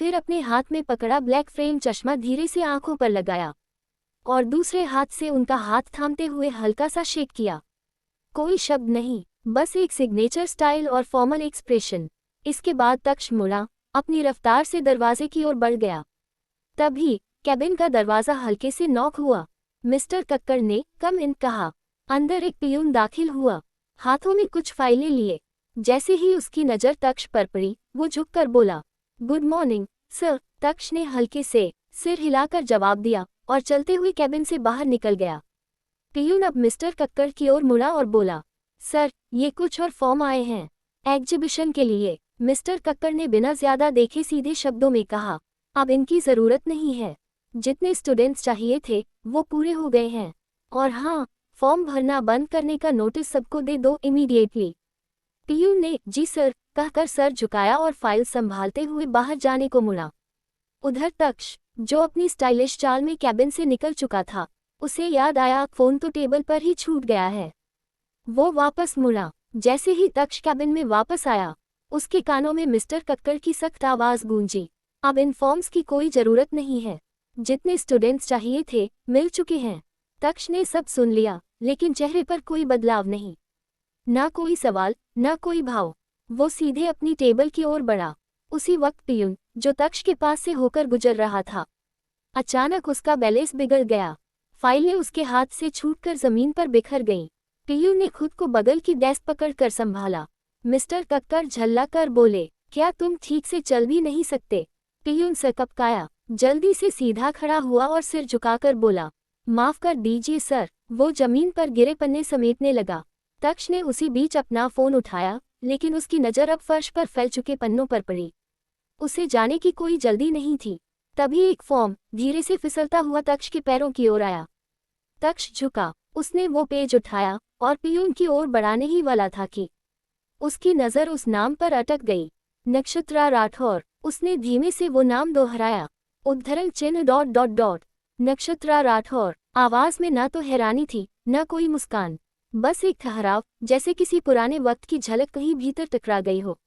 फिर अपने हाथ में पकड़ा ब्लैक फ्रेम चश्मा धीरे से आंखों पर लगाया और दूसरे हाथ से उनका हाथ थामते हुए हल्का सा शेक किया। कोई शब्द नहीं, बस एक सिग्नेचर स्टाइल और फॉर्मल एक्सप्रेशन। इसके बाद तक्ष मुड़ा, अपनी रफ्तार से दरवाजे की ओर बढ़ गया। तभी कैबिन का दरवाजा हल्के से नॉक हुआ। मिस्टर कक्कड़ ने कम इन कहा। अंदर एक पियून दाखिल हुआ, हाथों में कुछ फाइलें लिए। जैसे ही उसकी नज़र तक्ष पर पड़ी, वो झुककर बोला, गुड मॉर्निंग सर। तक्ष ने हल्के से सिर हिलाकर जवाब दिया और चलते हुए कैबिन से बाहर निकल गया। पियून अब मिस्टर कक्कड़ की ओर मुड़ा और बोला, सर ये कुछ और फॉर्म आए हैं एग्जीबिशन के लिए। मिस्टर कक्कड़ ने बिना ज्यादा देखे सीधे शब्दों में कहा, अब इनकी ज़रूरत नहीं है, जितने स्टूडेंट्स चाहिए थे वो पूरे हो गए हैं। और हाँ, फॉर्म भरना बंद करने का नोटिस सबको दे दो इमीडिएटली। पियून ने जी सर कहकर सर झुकाया और फाइल संभालते हुए बाहर जाने को मुड़ा। उधर तक्ष, जो अपनी स्टाइलिश चाल में कैबिन से निकल चुका था, उसे याद आया फोन तो टेबल पर ही छूट गया है। वो वापस मुड़ा। जैसे ही तक्ष कैबिन में वापस आया, उसके कानों में मिस्टर कक्कड़ की सख्त आवाज़ गूंजी, अब इन फॉर्म्स की कोई ज़रूरत नहीं है, जितने स्टूडेंट्स चाहिए थे मिल चुके हैं। तक्ष ने सब सुन लिया, लेकिन चेहरे पर कोई बदलाव नहीं, ना कोई सवाल, ना कोई भाव। वो सीधे अपनी टेबल की ओर बढ़ा। उसी वक्त पियून, जो तक्ष के पास से होकर गुजर रहा था, अचानक उसका बैलेंस बिगड़ गया। फाइलें उसके हाथ से छूटकर जमीन पर बिखर गईं। पियून ने खुद को बगल की डेस्क पकड़कर संभाला। मिस्टर कक्कड़ झल्ला कर बोले, क्या तुम ठीक से चल भी नहीं सकते? पियून सकपकाया, जल्दी से सीधा खड़ा हुआ और सिर झुकाकर बोला, माफ कर दीजिए सर। वो जमीन पर गिरे पन्ने समेटने लगा। तक्ष ने उसी बीच अपना फोन उठाया, लेकिन उसकी नज़र अब फर्श पर फैल चुके पन्नों पर पड़ी। उसे जाने की कोई जल्दी नहीं थी। तभी एक फॉर्म धीरे से फिसलता हुआ तक्ष के पैरों की ओर आया। तक्ष झुका, उसने वो पेज उठाया और पियून की ओर बढ़ाने ही वाला था कि उसकी नज़र उस नाम पर अटक गई, नक्षत्रा राठौर। उसने धीमे से वो नाम दोहराया, उद्धरण चिन्ह डॉट डॉट डॉट, नक्षत्रा राठौर। आवाज़ में ना तो हैरानी थी, न कोई मुस्कान, बस एक ठहराव, जैसे किसी पुराने वक्त की झलक कहीं भीतर टकरा गई हो।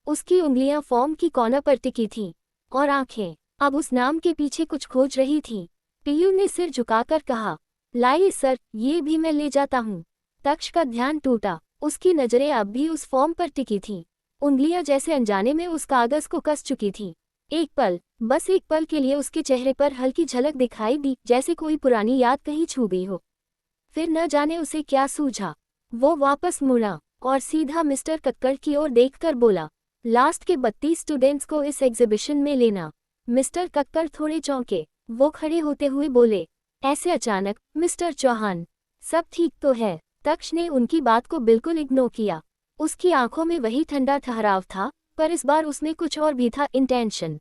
उसकी उंगलियां फॉर्म की कोना पर टिकी थीं और आंखें अब उस नाम के पीछे कुछ खोज रही थीं। पियून ने सिर झुकाकर कहा, लाइए सर, ये भी मैं ले जाता हूँ। तक्ष का ध्यान टूटा। उसकी नजरें अब भी उस फॉर्म पर टिकी थीं। उंगलियां जैसे अनजाने में उस कागज को कस चुकी थीं। एक पल, बस एक पल के लिए उसके चेहरे पर हल्की झलक दिखाई दी, जैसे कोई पुरानी याद कहीं छू गई हो। फिर न जाने उसे क्या सूझा, वो वापस मुड़ा और सीधा मिस्टर कक्कड़ की ओर देखकर बोला, लास्ट के 32 स्टूडेंट्स को इस एग्जीबिशन में लेना। मिस्टर कक्कड़ थोड़े चौंके। वो खड़े होते हुए बोले, ऐसे अचानक मिस्टर चौहान, सब ठीक तो है? तक्ष ने उनकी बात को बिल्कुल इग्नोर किया। उसकी आंखों में वही ठंडा ठहराव था, पर इस बार उसमें कुछ और भी था, इंटेंशन।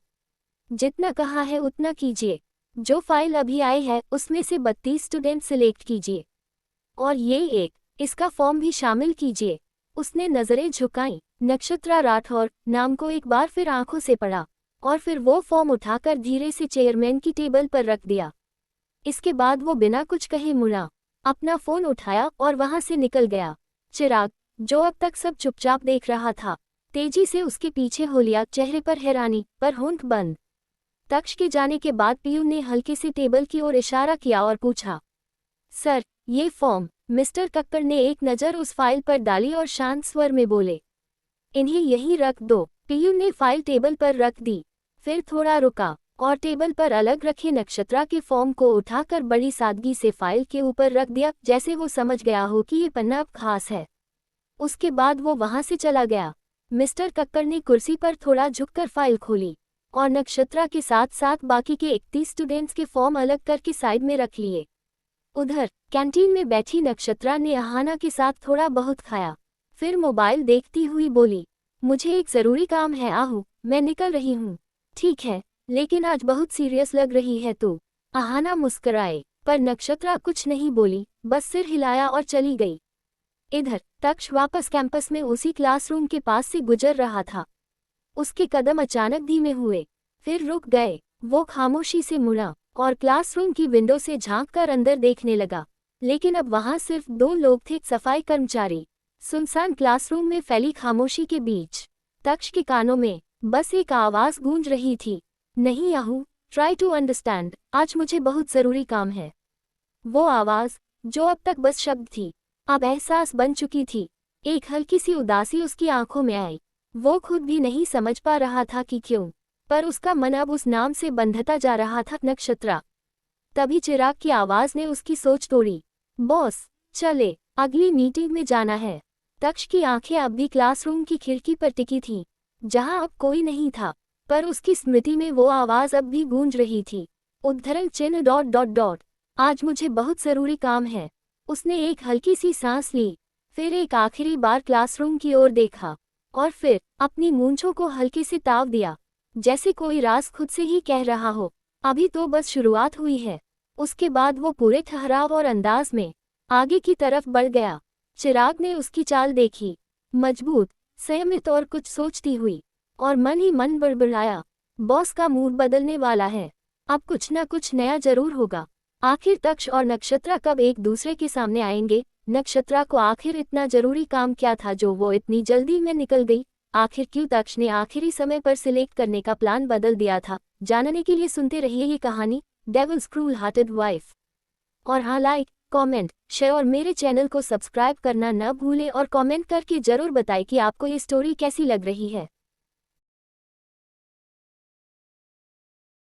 जितना कहा है उतना कीजिए। जो फाइल अभी आई है उसमें से 32 स्टूडेंट सिलेक्ट कीजिए, और इसका फॉर्म भी शामिल कीजिए। उसने नजरें झुकाईं। नक्षत्रा राठौर नाम को एक बार फिर आंखों से पढ़ा, और फिर वो फॉर्म उठाकर धीरे से चेयरमैन की टेबल पर रख दिया। इसके बाद वो बिना कुछ कहे मुड़ा, अपना फोन उठाया और वहां से निकल गया। चिराग, जो अब तक सब चुपचाप देख रहा था, तेजी से उसके पीछे हो लिया, चेहरे पर हैरानी पर होंठ बंद। तक्ष के जाने के बाद पीयूष ने हल्के से टेबल की ओर इशारा किया और पूछा, सर, ये फॉर्म? मिस्टर कक्कड़ ने एक नज़र उस फाइल पर डाली और शांत स्वर में बोले, इन्हें यहीं रख दो। पीयूष ने फाइल टेबल पर रख दी, फिर थोड़ा रुका और टेबल पर अलग रखे नक्षत्रा के फॉर्म को उठाकर बड़ी सादगी से फाइल के ऊपर रख दिया, जैसे वो समझ गया हो कि ये पन्ना अब खास है। उसके बाद वो वहां से चला गया। मिस्टर कक्कड़ ने कुर्सी पर थोड़ा झुककर फाइल खोली और नक्षत्रा के साथ साथ बाकी के 31 स्टूडेंट्स के फॉर्म अलग करके साइड में रख लिए। उधर कैंटीन में बैठी नक्षत्रा ने अहाना के साथ थोड़ा बहुत खाया, फिर मोबाइल देखती हुई बोली, मुझे एक ज़रूरी काम है आहू, मैं निकल रही हूँ। ठीक है, लेकिन आज बहुत सीरियस लग रही है तू। अहाना मुस्कुराए, पर नक्षत्रा कुछ नहीं बोली, बस सिर हिलाया और चली गई। इधर तक्ष वापस कैंपस में उसी क्लासरूम के पास से गुजर रहा था। उसके कदम अचानक धीमे हुए, फिर रुक गए। वो खामोशी से मुड़ा और क्लासरूम की विंडो से झांककर अंदर देखने लगा, लेकिन अब वहां सिर्फ 2 लोग थे, सफाई कर्मचारी। सुनसान क्लासरूम में फैली खामोशी के बीच तक्ष के कानों में बस एक आवाज गूंज रही थी, नहीं आहू, ट्राई टू अंडरस्टैंड, आज मुझे बहुत जरूरी काम है। वो आवाज, जो अब तक बस शब्द थी, अब एहसास बन चुकी थी। एक हल्की सी उदासी उसकी आंखों में आई। वो खुद भी नहीं समझ पा रहा था कि क्यों, पर उसका मन अब उस नाम से बंधता जा रहा था, नक्षत्रा। तभी चिराग की आवाज ने उसकी सोच तोड़ी, बॉस, चले, अगली मीटिंग में जाना है। तक्ष की आंखें अब भी क्लासरूम की खिड़की पर टिकी थीं, जहां अब कोई नहीं था, पर उसकी स्मृति में वो आवाज अब भी गूंज रही थी, उद्धरण चिन्ह डॉट डॉट डॉट, आज मुझे बहुत जरूरी काम है। उसने एक हल्की सी सांस ली, फिर एक आखिरी बार क्लासरूम की ओर देखा, और फिर अपनी मूंछों को हल्के से ताव दिया, जैसे कोई राज खुद से ही कह रहा हो, अभी तो बस शुरुआत हुई है। उसके बाद वो पूरे ठहराव और अंदाज में आगे की तरफ बढ़ गया। चिराग ने उसकी चाल देखी, मजबूत, संयमित और कुछ सोचती हुई, और मन ही मन बड़बड़ाया, बॉस का मूड बदलने वाला है, अब कुछ न कुछ नया जरूर होगा। आखिर तक्ष और नक्षत्रा कब एक दूसरे के सामने आएंगे? नक्षत्रा को आखिर इतना जरूरी काम क्या था जो वो इतनी जल्दी में निकल गई? आखिर क्यों तक्ष ने आखिरी समय पर सिलेक्ट करने का प्लान बदल दिया था? जानने के लिए सुनते रहिए ये कहानी, डेविल्स क्रूल हार्टेड वाइफ। और हाँ, लाइक, कमेंट, शेयर और मेरे चैनल को सब्सक्राइब करना न भूलें, और कमेंट करके जरूर बताएं कि आपको ये स्टोरी कैसी लग रही है।